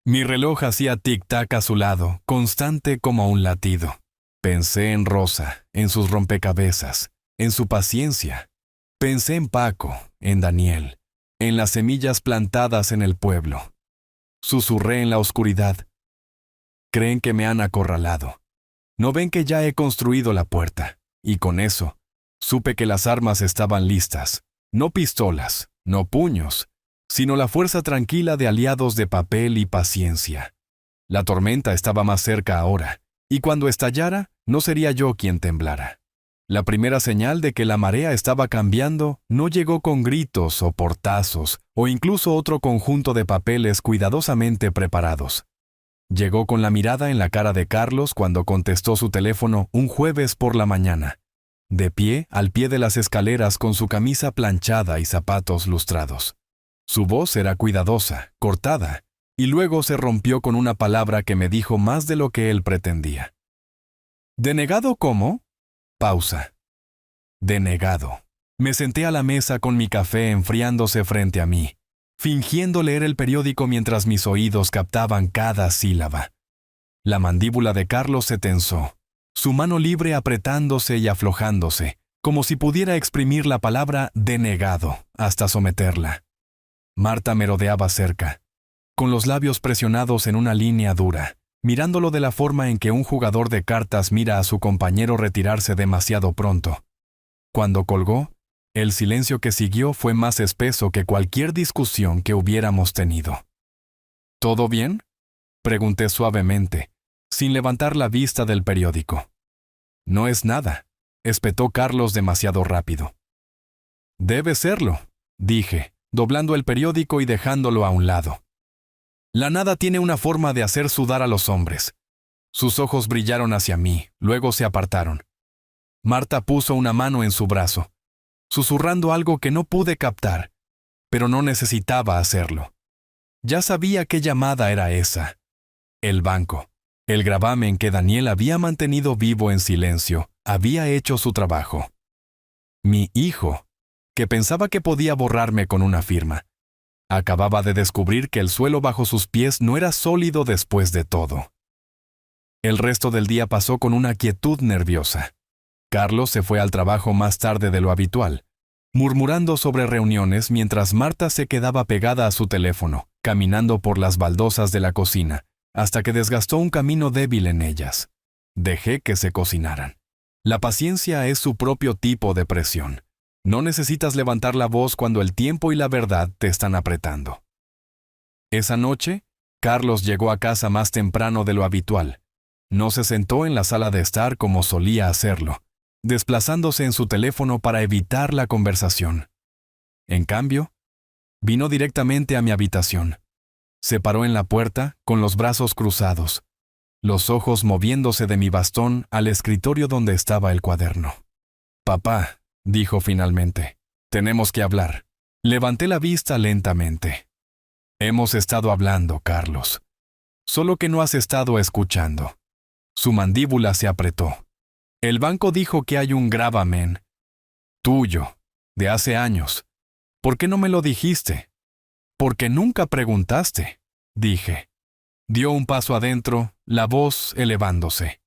Mi reloj hacía tic-tac a su lado, constante como un latido. Pensé en Rosa, en sus rompecabezas, en su paciencia. Pensé en Paco, en Daniel, en las semillas plantadas en el pueblo. Susurré en la oscuridad. Creen que me han acorralado. No ven que ya he construido la puerta, y con eso, supe que las armas estaban listas. No pistolas, no puños, sino la fuerza tranquila de aliados de papel y paciencia. La tormenta estaba más cerca ahora, y cuando estallara, no sería yo quien temblara. La primera señal de que la marea estaba cambiando no llegó con gritos o portazos, o incluso otro conjunto de papeles cuidadosamente preparados. Llegó con la mirada en la cara de Carlos cuando contestó su teléfono un jueves por la mañana, de pie al pie de las escaleras con su camisa planchada y zapatos lustrados. Su voz era cuidadosa, cortada, y luego se rompió con una palabra que me dijo más de lo que él pretendía. ¿Denegado cómo? Pausa. Denegado. Me senté a la mesa con mi café enfriándose frente a mí, fingiendo leer el periódico mientras mis oídos captaban cada sílaba. La mandíbula de Carlos se tensó, su mano libre apretándose y aflojándose, como si pudiera exprimir la palabra denegado hasta someterla. Marta merodeaba cerca, con los labios presionados en una línea dura, mirándolo de la forma en que un jugador de cartas mira a su compañero retirarse demasiado pronto. Cuando colgó, el silencio que siguió fue más espeso que cualquier discusión que hubiéramos tenido. ¿Todo bien?, pregunté suavemente, sin levantar la vista del periódico. No es nada, espetó Carlos demasiado rápido. Debe serlo, dije, doblando el periódico y dejándolo a un lado. La nada tiene una forma de hacer sudar a los hombres. Sus ojos brillaron hacia mí, luego se apartaron. Marta puso una mano en su brazo, susurrando algo que no pude captar, pero no necesitaba hacerlo. Ya sabía qué llamada era esa. El banco. El gravamen que Daniel había mantenido vivo en silencio había hecho su trabajo. Mi hijo, que pensaba que podía borrarme con una firma, acababa de descubrir que el suelo bajo sus pies no era sólido después de todo. El resto del día pasó con una quietud nerviosa. Carlos se fue al trabajo más tarde de lo habitual, murmurando sobre reuniones mientras Marta se quedaba pegada a su teléfono, caminando por las baldosas de la cocina, hasta que desgastó un camino débil en ellas. Dejé que se cocinaran. La paciencia es su propio tipo de presión. No necesitas levantar la voz cuando el tiempo y la verdad te están apretando. Esa noche, Carlos llegó a casa más temprano de lo habitual. No se sentó en la sala de estar como solía hacerlo, desplazándose en su teléfono para evitar la conversación. En cambio, vino directamente a mi habitación. Se paró en la puerta con los brazos cruzados, los ojos moviéndose de mi bastón al escritorio donde estaba el cuaderno. «Papá», dijo finalmente, «tenemos que hablar». Levanté la vista lentamente. «Hemos estado hablando, Carlos. Solo que no has estado escuchando». Su mandíbula se apretó. «El banco dijo que hay un gravamen tuyo, de hace años. ¿Por qué no me lo dijiste?» «Porque nunca preguntaste», dije. Dio un paso adentro, la voz elevándose.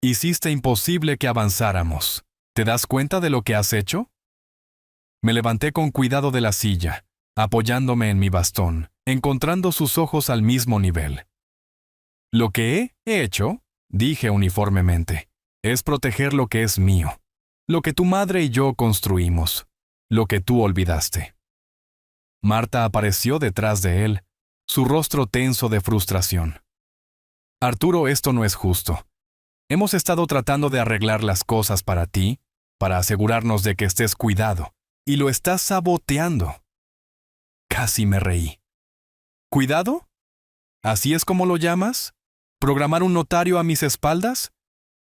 «Hiciste imposible que avanzáramos. ¿Te das cuenta de lo que has hecho?» Me levanté con cuidado de la silla, apoyándome en mi bastón, encontrando sus ojos al mismo nivel. «Lo que he hecho», dije uniformemente, «es proteger lo que es mío, lo que tu madre y yo construimos, lo que tú olvidaste». Marta apareció detrás de él, su rostro tenso de frustración. «Arturo, esto no es justo. Hemos estado tratando de arreglar las cosas para ti, para asegurarnos de que estés cuidado, y lo estás saboteando». Casi me reí. ¿Cuidado? ¿Así es como lo llamas? ¿Programar un notario a mis espaldas?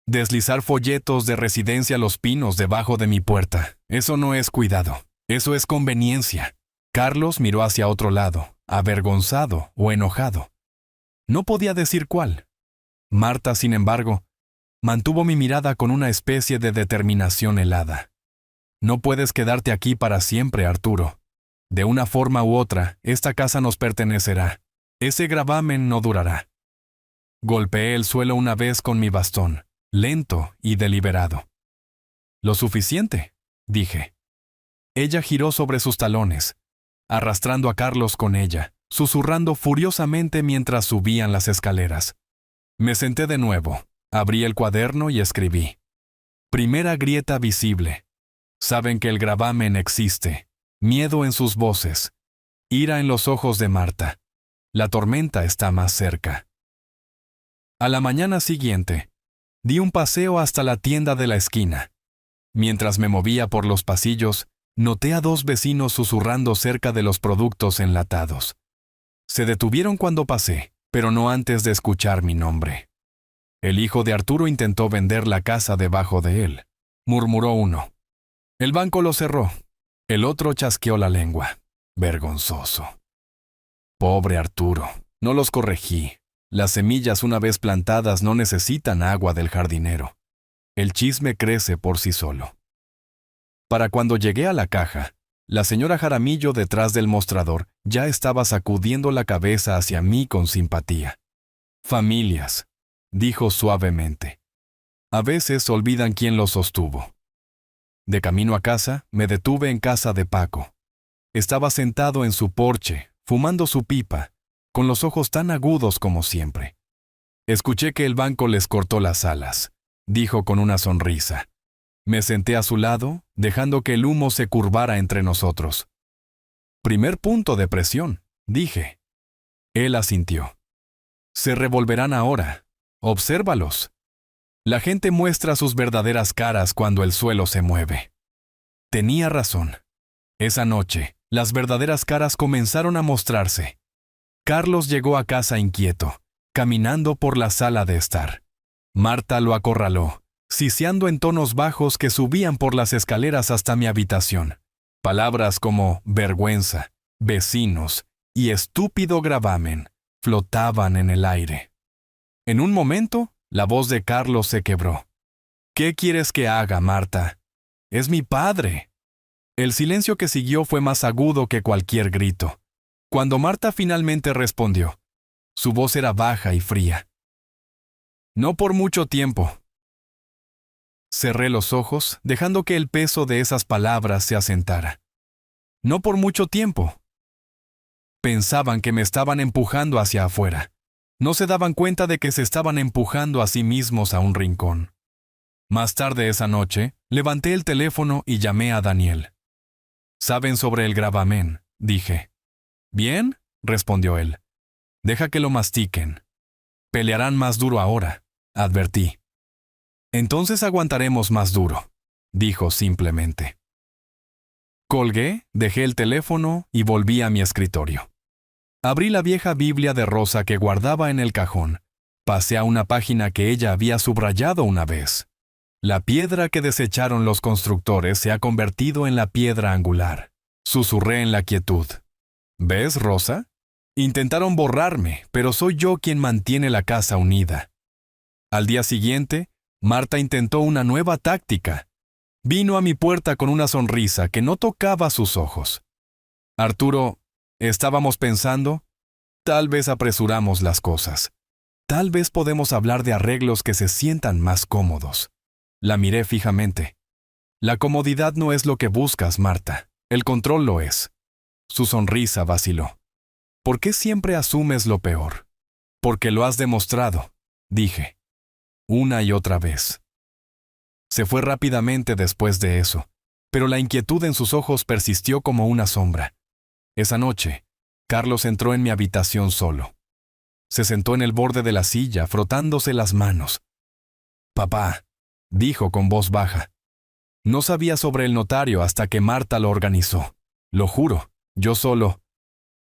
¿Deslizar folletos de Residencia Los Pinos debajo de mi puerta? Eso no es cuidado, eso es conveniencia. Carlos miró hacia otro lado, avergonzado o enojado. No podía decir cuál. Marta, sin embargo, mantuvo mi mirada con una especie de determinación helada. «No puedes quedarte aquí para siempre, Arturo. De una forma u otra, esta casa nos pertenecerá. Ese gravamen no durará». Golpeé el suelo una vez con mi bastón, lento y deliberado. «Lo suficiente», dije. Ella giró sobre sus talones, arrastrando a Carlos con ella, susurrando furiosamente mientras subían las escaleras. Me senté de nuevo, abrí el cuaderno y escribí. Primera grieta visible. Saben que el gravamen existe. Miedo en sus voces. Ira en los ojos de Marta. La tormenta está más cerca. A la mañana siguiente, di un paseo hasta la tienda de la esquina. Mientras me movía por los pasillos, noté a dos vecinos susurrando cerca de los productos enlatados. Se detuvieron cuando pasé, pero no antes de escuchar mi nombre. «El hijo de Arturo intentó vender la casa debajo de él», murmuró uno. «El banco lo cerró». El otro chasqueó la lengua. Vergonzoso. «Pobre Arturo, no los corregí. Las semillas una vez plantadas no necesitan agua del jardinero. El chisme crece por sí solo». Para cuando llegué a la caja, la señora Jaramillo detrás del mostrador ya estaba sacudiendo la cabeza hacia mí con simpatía. «Familias», dijo suavemente. «A veces olvidan quién los sostuvo». De camino a casa, me detuve en casa de Paco. Estaba sentado en su porche, fumando su pipa, con los ojos tan agudos como siempre. «Escuché que el banco les cortó las alas», dijo con una sonrisa. Me senté a su lado, dejando que el humo se curvara entre nosotros. «Primer punto de presión», dije. Él asintió. «Se revolverán ahora. Obsérvalos. La gente muestra sus verdaderas caras cuando el suelo se mueve». Tenía razón. Esa noche, las verdaderas caras comenzaron a mostrarse. Carlos llegó a casa inquieto, caminando por la sala de estar. Marta lo acorraló, siseando en tonos bajos que subían por las escaleras hasta mi habitación. Palabras como vergüenza, vecinos y estúpido gravamen flotaban en el aire. En un momento, la voz de Carlos se quebró. ¿Qué quieres que haga, Marta? Es mi padre. El silencio que siguió fue más agudo que cualquier grito. Cuando Marta finalmente respondió, su voz era baja y fría. No por mucho tiempo. Cerré los ojos, dejando que el peso de esas palabras se asentara. No por mucho tiempo. Pensaban que me estaban empujando hacia afuera. No se daban cuenta de que se estaban empujando a sí mismos a un rincón. Más tarde esa noche, levanté el teléfono y llamé a Daniel. «¿Saben sobre el gravamen?», dije. «Bien», respondió él. «Deja que lo mastiquen. Pelearán más duro ahora», advertí. «Entonces aguantaremos más duro», dijo simplemente. Colgué, dejé el teléfono y volví a mi escritorio. Abrí la vieja Biblia de Rosa que guardaba en el cajón. Pasé a una página que ella había subrayado una vez. La piedra que desecharon los constructores se ha convertido en la piedra angular. Susurré en la quietud. ¿Ves, Rosa? Intentaron borrarme, pero soy yo quien mantiene la casa unida. Al día siguiente, Marta intentó una nueva táctica. Vino a mi puerta con una sonrisa que no tocaba sus ojos. Arturo, estábamos pensando, tal vez apresuramos las cosas. Tal vez podemos hablar de arreglos que se sientan más cómodos. La miré fijamente. La comodidad no es lo que buscas, Marta. El control lo es. Su sonrisa vaciló. ¿Por qué siempre asumes lo peor? Porque lo has demostrado, dije. Una y otra vez. Se fue rápidamente después de eso, pero la inquietud en sus ojos persistió como una sombra. Esa noche, Carlos entró en mi habitación solo. Se sentó en el borde de la silla, frotándose las manos. «Papá», dijo con voz baja. No sabía sobre el notario hasta que Marta lo organizó. Lo juro, yo solo.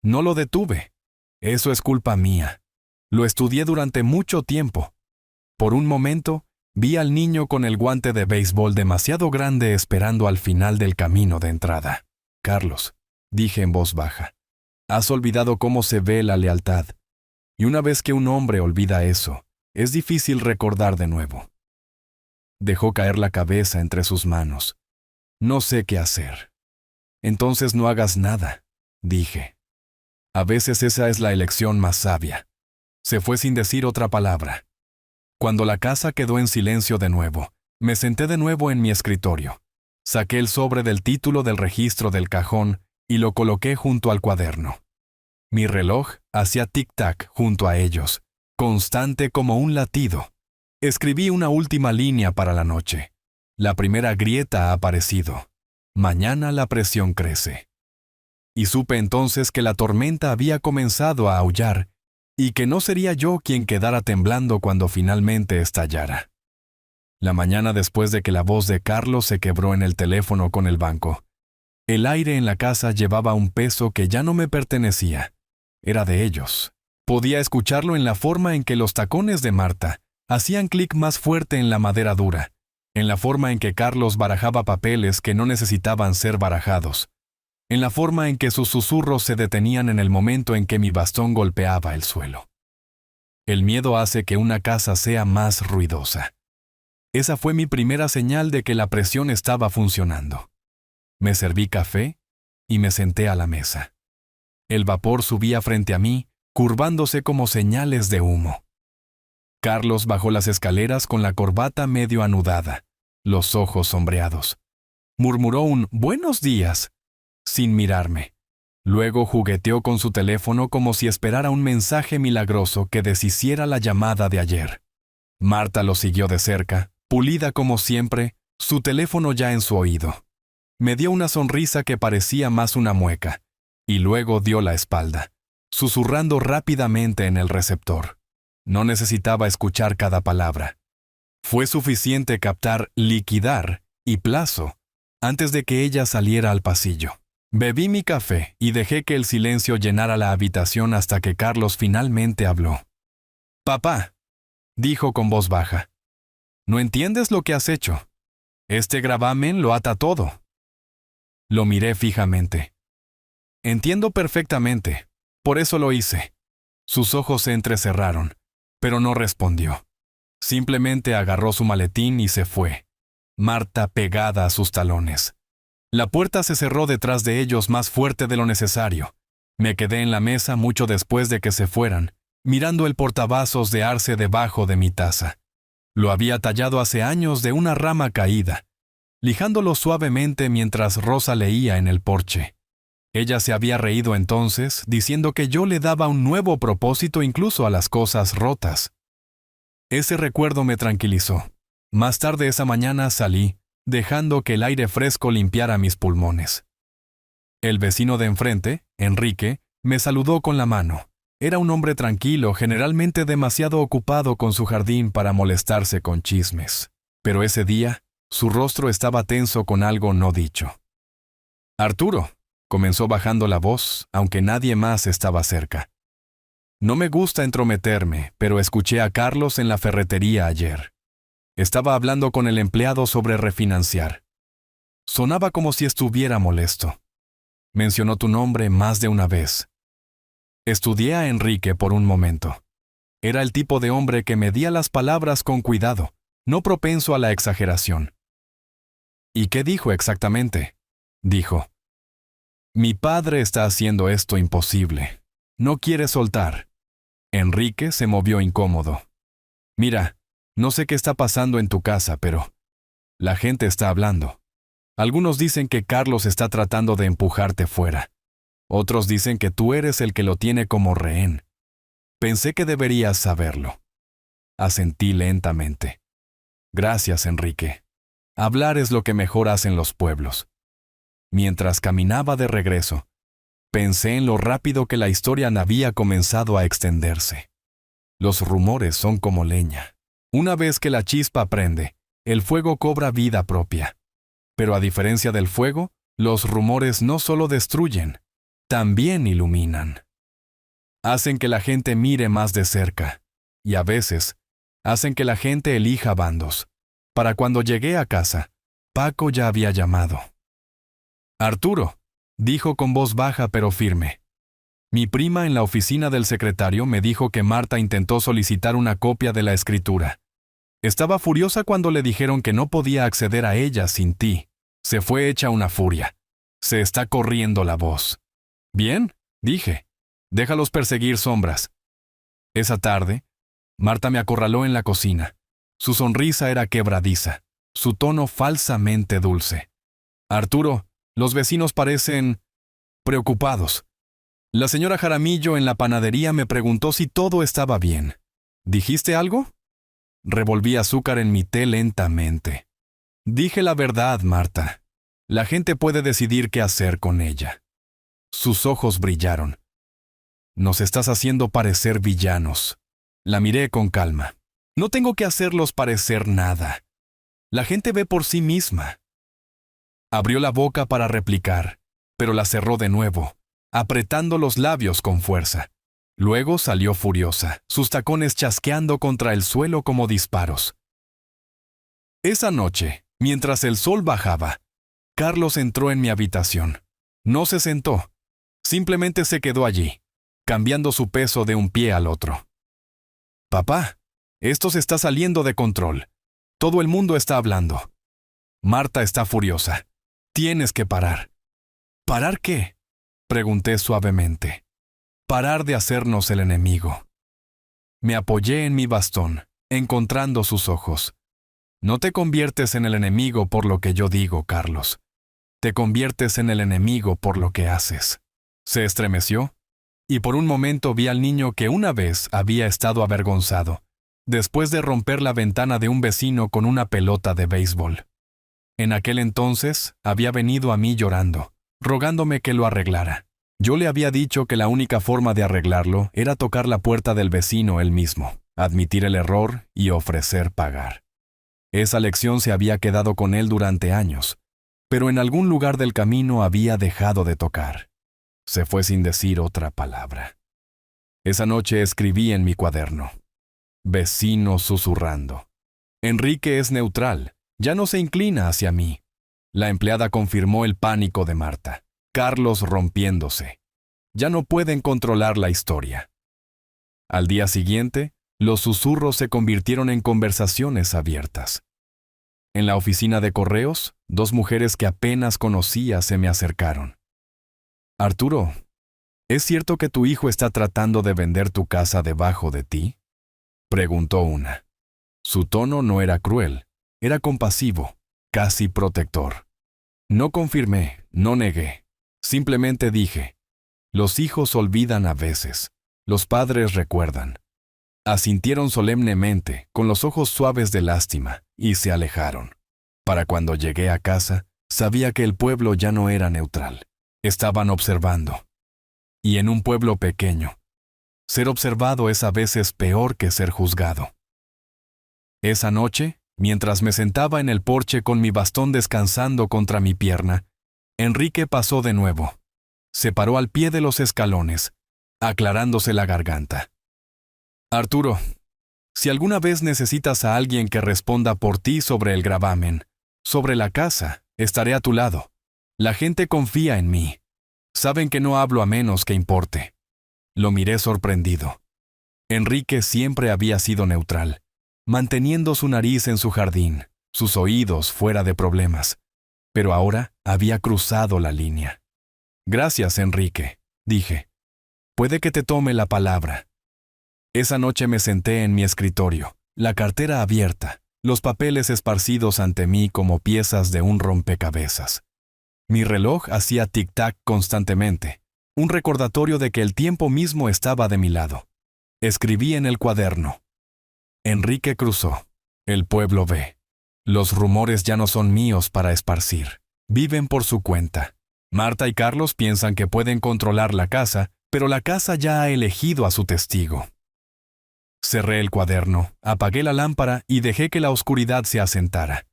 No lo detuve. Eso es culpa mía. Lo estudié durante mucho tiempo. Por un momento, vi al niño con el guante de béisbol demasiado grande esperando al final del camino de entrada. «Carlos», dije en voz baja, «has olvidado cómo se ve la lealtad. Y una vez que un hombre olvida eso, es difícil recordar de nuevo». Dejó caer la cabeza entre sus manos. «No sé qué hacer». «Entonces no hagas nada», dije. A veces esa es la elección más sabia. Se fue sin decir otra palabra. Cuando la casa quedó en silencio de nuevo, me senté de nuevo en mi escritorio. Saqué el sobre del título del registro del cajón y lo coloqué junto al cuaderno. Mi reloj hacía tic-tac junto a ellos, constante como un latido. Escribí una última línea para la noche. La primera grieta ha aparecido. Mañana la presión crece. Y supe entonces que la tormenta había comenzado a aullar y que no sería yo quien quedara temblando cuando finalmente estallara. La mañana después de que la voz de Carlos se quebró en el teléfono con el banco, el aire en la casa llevaba un peso que ya no me pertenecía. Era de ellos. Podía escucharlo en la forma en que los tacones de Marta hacían clic más fuerte en la madera dura, en la forma en que Carlos barajaba papeles que no necesitaban ser barajados, en la forma en que sus susurros se detenían en el momento en que mi bastón golpeaba el suelo. El miedo hace que una casa sea más ruidosa. Esa fue mi primera señal de que la presión estaba funcionando. Me serví café y me senté a la mesa. El vapor subía frente a mí, curvándose como señales de humo. Carlos bajó las escaleras con la corbata medio anudada, los ojos sombreados. Murmuró un «buenos días», sin mirarme. Luego jugueteó con su teléfono como si esperara un mensaje milagroso que deshiciera la llamada de ayer. Marta lo siguió de cerca, pulida como siempre, su teléfono ya en su oído. Me dio una sonrisa que parecía más una mueca, y luego dio la espalda, susurrando rápidamente en el receptor. No necesitaba escuchar cada palabra. Fue suficiente captar liquidar y plazo antes de que ella saliera al pasillo. Bebí mi café y dejé que el silencio llenara la habitación hasta que Carlos finalmente habló. «Papá», dijo con voz baja, «no entiendes lo que has hecho. Este gravamen lo ata todo». Lo miré fijamente. Entiendo perfectamente. Por eso lo hice. Sus ojos se entrecerraron, pero no respondió. Simplemente agarró su maletín y se fue, Marta pegada a sus talones. La puerta se cerró detrás de ellos más fuerte de lo necesario. Me quedé en la mesa mucho después de que se fueran, mirando el portavasos de arce debajo de mi taza. Lo había tallado hace años de una rama caída, lijándolo suavemente mientras Rosa leía en el porche. Ella se había reído entonces, diciendo que yo le daba un nuevo propósito incluso a las cosas rotas. Ese recuerdo me tranquilizó. Más tarde esa mañana salí, dejando que el aire fresco limpiara mis pulmones. El vecino de enfrente, Enrique, me saludó con la mano. Era un hombre tranquilo, generalmente demasiado ocupado con su jardín para molestarse con chismes. Pero ese día, su rostro estaba tenso con algo no dicho. «Arturo», comenzó bajando la voz, aunque nadie más estaba cerca. «No me gusta entrometerme, pero escuché a Carlos en la ferretería ayer. Estaba hablando con el empleado sobre refinanciar. Sonaba como si estuviera molesto. Mencionó tu nombre más de una vez. Estudié a Enrique por un momento. Era el tipo de hombre que medía las palabras con cuidado, no propenso a la exageración. ¿Y qué dijo exactamente? Dijo: «Mi padre está haciendo esto imposible. No quiere soltar». Enrique se movió incómodo. «Mira, no sé qué está pasando en tu casa, pero la gente está hablando. Algunos dicen que Carlos está tratando de empujarte fuera. Otros dicen que tú eres el que lo tiene como rehén. Pensé que deberías saberlo». Asentí lentamente. «Gracias, Enrique. Hablar es lo que mejor hacen los pueblos». Mientras caminaba de regreso, pensé en lo rápido que la historia había comenzado a extenderse. Los rumores son como leña. Una vez que la chispa prende, el fuego cobra vida propia. Pero a diferencia del fuego, los rumores no solo destruyen, también iluminan. Hacen que la gente mire más de cerca, y a veces, hacen que la gente elija bandos. Para cuando llegué a casa, Paco ya había llamado. «Arturo», dijo con voz baja pero firme. «Mi prima en la oficina del secretario me dijo que Marta intentó solicitar una copia de la escritura. Estaba furiosa cuando le dijeron que no podía acceder a ella sin ti. Se fue hecha una furia. Se está corriendo la voz». «Bien», dije. «Déjalos perseguir sombras». Esa tarde, Marta me acorraló en la cocina. Su sonrisa era quebradiza, su tono falsamente dulce. «Arturo, los vecinos parecen preocupados. La señora Jaramillo en la panadería me preguntó si todo estaba bien. ¿Dijiste algo?» Revolví azúcar en mi té lentamente. «Dije la verdad, Marta. La gente puede decidir qué hacer con ella». Sus ojos brillaron. «Nos estás haciendo parecer villanos». La miré con calma. «No tengo que hacerlos parecer nada. La gente ve por sí misma». Abrió la boca para replicar, pero la cerró de nuevo, apretando los labios con fuerza. Luego salió furiosa, sus tacones chasqueando contra el suelo como disparos. Esa noche, mientras el sol bajaba, Carlos entró en mi habitación. No se sentó, simplemente se quedó allí, cambiando su peso de un pie al otro. «Papá, esto se está saliendo de control. Todo el mundo está hablando. Marta está furiosa. Tienes que parar». «¿Parar qué?», pregunté suavemente. «Parar de hacernos el enemigo». Me apoyé en mi bastón, encontrando sus ojos. «No te conviertes en el enemigo por lo que yo digo, Carlos. Te conviertes en el enemigo por lo que haces». Se estremeció, y por un momento vi al niño que una vez había estado avergonzado, después de romper la ventana de un vecino con una pelota de béisbol. En aquel entonces había venido a mí llorando, rogándome que lo arreglara. Yo le había dicho que la única forma de arreglarlo era tocar la puerta del vecino él mismo, admitir el error y ofrecer pagar. Esa lección se había quedado con él durante años, pero en algún lugar del camino había dejado de tocar. Se fue sin decir otra palabra. Esa noche escribí en mi cuaderno: «Vecino susurrando. Enrique es neutral, ya no se inclina hacia mí. La empleada confirmó el pánico de Marta. Carlos rompiéndose. Ya no pueden controlar la historia. Al día siguiente, los susurros se convirtieron en conversaciones abiertas. En la oficina de correos, 2 mujeres que apenas conocía se me acercaron. Arturo, ¿es cierto que tu hijo está tratando de vender tu casa debajo de ti? Preguntó una. Su tono no era cruel, era compasivo, casi protector. No confirmé, no negué. Simplemente dije, los hijos olvidan a veces, los padres recuerdan. Asintieron solemnemente, con los ojos suaves de lástima, y se alejaron. Para cuando llegué a casa, sabía que el pueblo ya no era neutral. Estaban observando. Y en un pueblo pequeño, ser observado es a veces peor que ser juzgado. Esa noche, mientras me sentaba en el porche con mi bastón descansando contra mi pierna, Enrique pasó de nuevo. Se paró al pie de los escalones, aclarándose la garganta. Arturo, si alguna vez necesitas a alguien que responda por ti sobre el gravamen, sobre la casa, estaré a tu lado. La gente confía en mí. Saben que no hablo a menos que importe. Lo miré sorprendido. Enrique siempre había sido neutral, manteniendo su nariz en su jardín, sus oídos fuera de problemas. Pero ahora había cruzado la línea. Gracias, Enrique, dije. Puede que te tome la palabra. Esa noche me senté en mi escritorio, la cartera abierta, los papeles esparcidos ante mí como piezas de un rompecabezas. Mi reloj hacía tic-tac constantemente, un recordatorio de que el tiempo mismo estaba de mi lado. Escribí en el cuaderno. Enrique cruzó. El pueblo ve. Los rumores ya no son míos para esparcir. Viven por su cuenta. Marta y Carlos piensan que pueden controlar la casa, pero la casa ya ha elegido a su testigo. Cerré el cuaderno, apagué la lámpara y dejé que la oscuridad se asentara.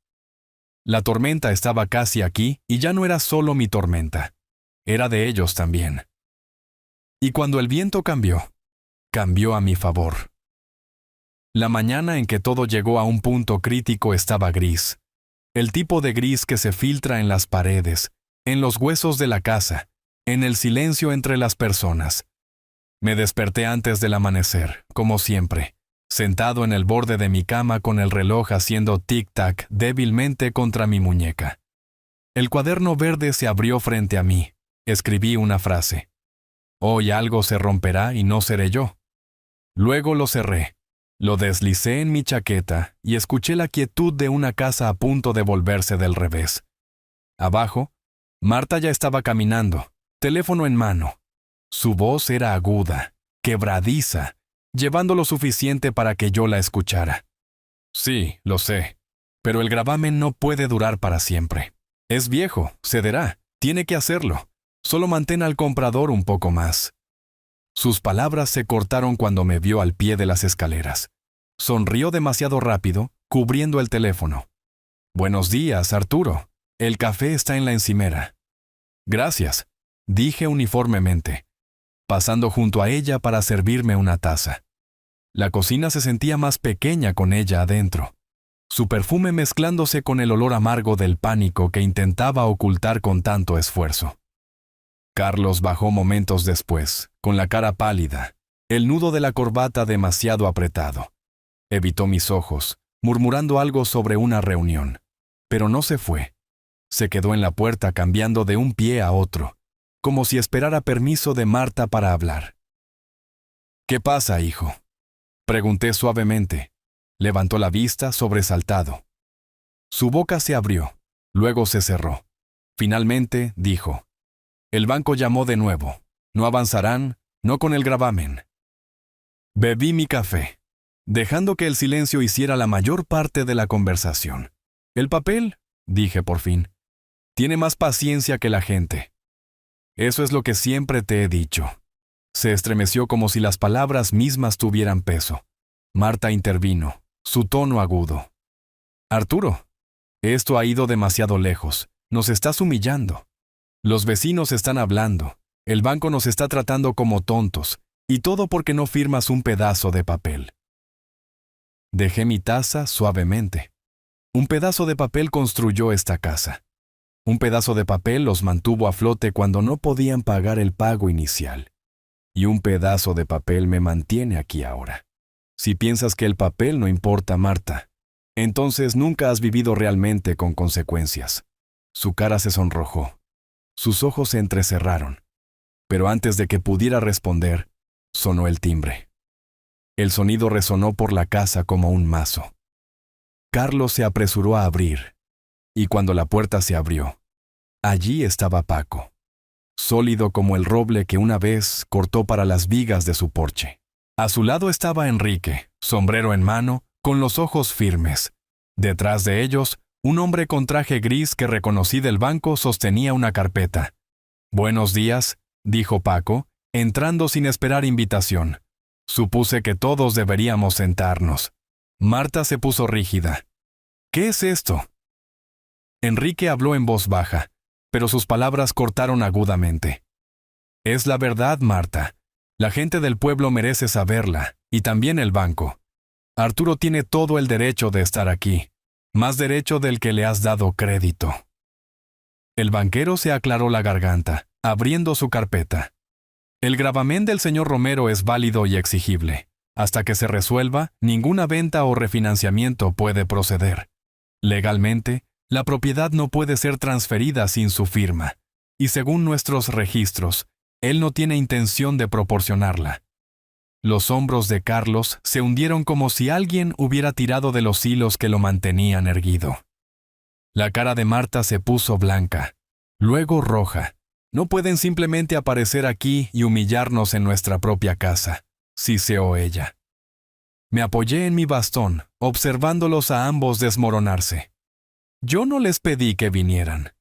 La tormenta estaba casi aquí y ya no era solo mi tormenta. Era de ellos también. Y cuando el viento cambió, cambió a mi favor. La mañana en que todo llegó a un punto crítico estaba gris. El tipo de gris que se filtra en las paredes, en los huesos de la casa, en el silencio entre las personas. Me desperté antes del amanecer, como siempre, sentado en el borde de mi cama con el reloj haciendo tic-tac débilmente contra mi muñeca. El cuaderno verde se abrió frente a mí. Escribí una frase. Hoy algo se romperá y no seré yo. Luego lo cerré. Lo deslicé en mi chaqueta y escuché la quietud de una casa a punto de volverse del revés. Abajo, Marta ya estaba caminando, teléfono en mano. Su voz era aguda, quebradiza, llevando lo suficiente para que yo la escuchara. Sí, lo sé, pero el gravamen no puede durar para siempre. Es viejo, cederá, tiene que hacerlo. Solo mantén al comprador un poco más. Sus palabras se cortaron cuando me vio al pie de las escaleras. Sonrió demasiado rápido, cubriendo el teléfono. Buenos días, Arturo. El café está en la encimera. Gracias, dije uniformemente, pasando junto a ella para servirme una taza. La cocina se sentía más pequeña con ella adentro, su perfume mezclándose con el olor amargo del pánico que intentaba ocultar con tanto esfuerzo. Carlos bajó momentos después, con la cara pálida, el nudo de la corbata demasiado apretado. Evitó mis ojos, murmurando algo sobre una reunión, pero no se fue. Se quedó en la puerta cambiando de un pie a otro, como si esperara permiso de Marta para hablar. ¿Qué pasa, hijo?, pregunté suavemente. Levantó la vista, sobresaltado. Su boca se abrió, luego se cerró. Finalmente, dijo, el banco llamó de nuevo. No avanzarán, no con el gravamen. Bebí mi café, dejando que el silencio hiciera la mayor parte de la conversación. ¿El papel?, dije por fin. Tiene más paciencia que la gente. Eso es lo que siempre te he dicho. Se estremeció como si las palabras mismas tuvieran peso. Marta intervino, su tono agudo. Arturo, esto ha ido demasiado lejos. Nos estás humillando. Los vecinos están hablando. El banco nos está tratando como tontos. Y todo porque no firmas un pedazo de papel. Dejé mi taza suavemente. Un pedazo de papel construyó esta casa. Un pedazo de papel los mantuvo a flote cuando no podían pagar el pago inicial. Y un pedazo de papel me mantiene aquí ahora. Si piensas que el papel no importa, Marta, entonces nunca has vivido realmente con consecuencias. Su cara se sonrojó. Sus ojos se entrecerraron. Pero antes de que pudiera responder, sonó el timbre. El sonido resonó por la casa como un mazo. Carlos se apresuró a abrir, y cuando la puerta se abrió, allí estaba Paco, sólido como el roble que una vez cortó para las vigas de su porche. A su lado estaba Enrique, sombrero en mano, con los ojos firmes. Detrás de ellos, un hombre con traje gris que reconocí del banco sostenía una carpeta. «Buenos días», dijo Paco, entrando sin esperar invitación. Supuse que todos deberíamos sentarnos. Marta se puso rígida. «¿Qué es esto?». Enrique habló en voz baja, pero sus palabras cortaron agudamente. «Es la verdad, Marta. La gente del pueblo merece saberla, y también el banco. Arturo tiene todo el derecho de estar aquí, más derecho del que le has dado crédito». El banquero se aclaró la garganta, abriendo su carpeta. «El gravamen del señor Romero es válido y exigible. Hasta que se resuelva, ninguna venta o refinanciamiento puede proceder. Legalmente, la propiedad no puede ser transferida sin su firma, y según nuestros registros, él no tiene intención de proporcionarla». Los hombros de Carlos se hundieron como si alguien hubiera tirado de los hilos que lo mantenían erguido. La cara de Marta se puso blanca, luego roja. «No pueden simplemente aparecer aquí y humillarnos en nuestra propia casa», siseó ella. Me apoyé en mi bastón, observándolos a ambos desmoronarse. Yo no les pedí que vinieran.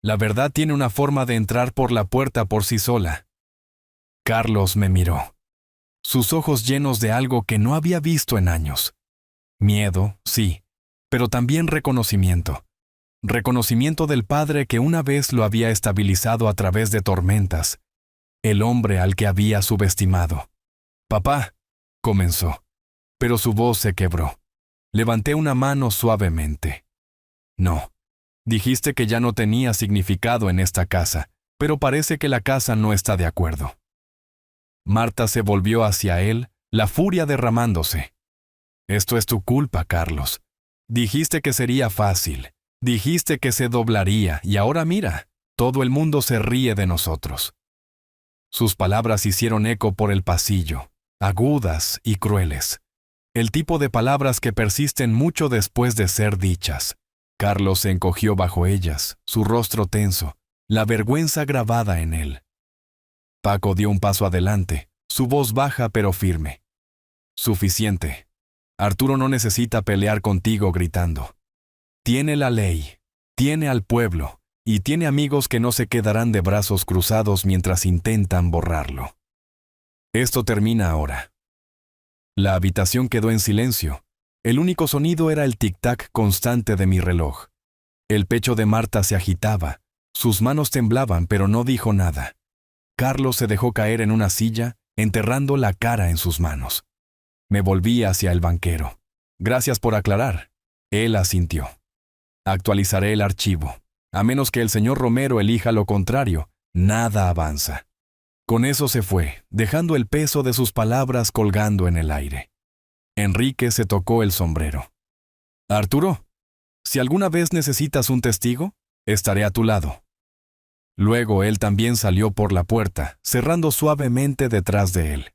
La verdad tiene una forma de entrar por la puerta por sí sola. Carlos me miró, sus ojos llenos de algo que no había visto en años. Miedo, sí, pero también reconocimiento. Reconocimiento del padre que una vez lo había estabilizado a través de tormentas, el hombre al que había subestimado. «Papá», comenzó, pero su voz se quebró. Levanté una mano suavemente. «No, dijiste que ya no tenía significado en esta casa, pero parece que la casa no está de acuerdo». Marta se volvió hacia él, la furia derramándose. «Esto es tu culpa, Carlos. Dijiste que sería fácil. Dijiste que se doblaría, y ahora mira, todo el mundo se ríe de nosotros». Sus palabras hicieron eco por el pasillo, agudas y crueles. El tipo de palabras que persisten mucho después de ser dichas. Carlos se encogió bajo ellas, su rostro tenso, la vergüenza grabada en él. Paco dio un paso adelante, su voz baja pero firme. «Suficiente. Arturo no necesita pelear contigo gritando. Tiene la ley, tiene al pueblo, y tiene amigos que no se quedarán de brazos cruzados mientras intentan borrarlo. Esto termina ahora». La habitación quedó en silencio. El único sonido era el tic-tac constante de mi reloj. El pecho de Marta se agitaba, sus manos temblaban, pero no dijo nada. Carlos se dejó caer en una silla, enterrando la cara en sus manos. Me volví hacia el banquero. «Gracias por aclarar». Él asintió. «Actualizaré el archivo. A menos que el señor Romero elija lo contrario, nada avanza». Con eso se fue, dejando el peso de sus palabras colgando en el aire. Enrique se tocó el sombrero. «Arturo, si alguna vez necesitas un testigo, estaré a tu lado». Luego él también salió por la puerta, cerrando suavemente detrás de él.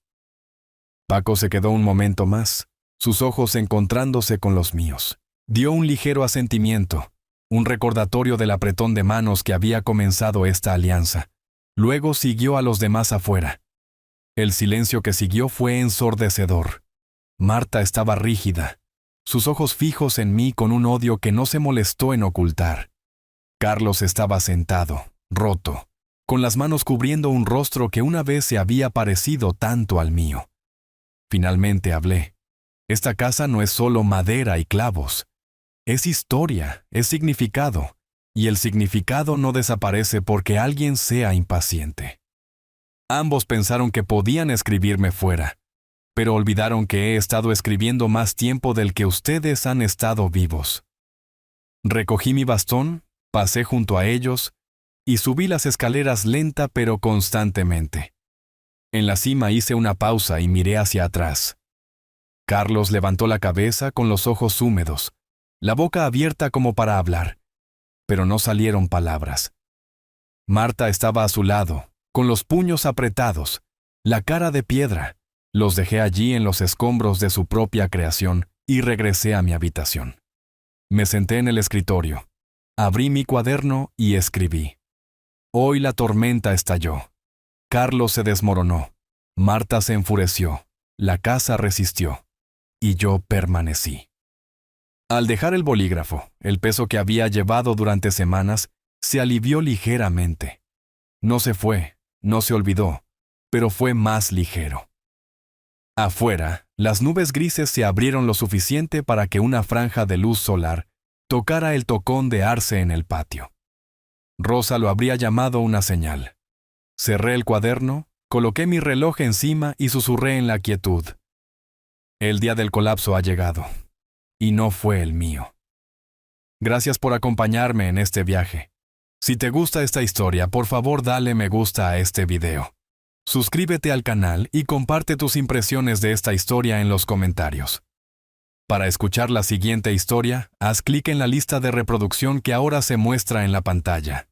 Paco se quedó un momento más, sus ojos encontrándose con los míos. Dio un ligero asentimiento, un recordatorio del apretón de manos que había comenzado esta alianza. Luego siguió a los demás afuera. El silencio que siguió fue ensordecedor. Marta estaba rígida, sus ojos fijos en mí con un odio que no se molestó en ocultar. Carlos estaba sentado, roto, con las manos cubriendo un rostro que una vez se había parecido tanto al mío. Finalmente hablé. Esta casa no es solo madera y clavos. Es historia, es significado, y el significado no desaparece porque alguien sea impaciente. Ambos pensaron que podían escribirme fuera, pero olvidaron que he estado escribiendo más tiempo del que ustedes han estado vivos. Recogí mi bastón, Pasé junto a ellos y subí las escaleras lenta pero constantemente. En la cima hice una pausa y miré hacia atrás. Carlos levantó la cabeza con los ojos húmedos, la boca abierta como para hablar, pero no salieron palabras. Marta estaba a su lado, con los puños apretados, la cara de piedra. Los dejé allí en los escombros de su propia creación y regresé a mi habitación. Me senté en el escritorio, abrí mi cuaderno y escribí. Hoy la tormenta estalló. Carlos se desmoronó. Marta se enfureció. La casa resistió. Y yo permanecí. Al dejar el bolígrafo, el peso que había llevado durante semanas se alivió ligeramente. No se fue, no se olvidó, pero fue más ligero. Afuera, las nubes grises se abrieron lo suficiente para que una franja de luz solar tocara el tocón de arce en el patio. Rosa lo habría llamado una señal. Cerré el cuaderno, coloqué mi reloj encima y susurré en la quietud. El día del colapso ha llegado, y no fue el mío. Gracias por acompañarme en este viaje. Si te gusta esta historia, por favor dale me gusta a este video. Suscríbete al canal y comparte tus impresiones de esta historia en los comentarios. Para escuchar la siguiente historia, haz clic en la lista de reproducción que ahora se muestra en la pantalla.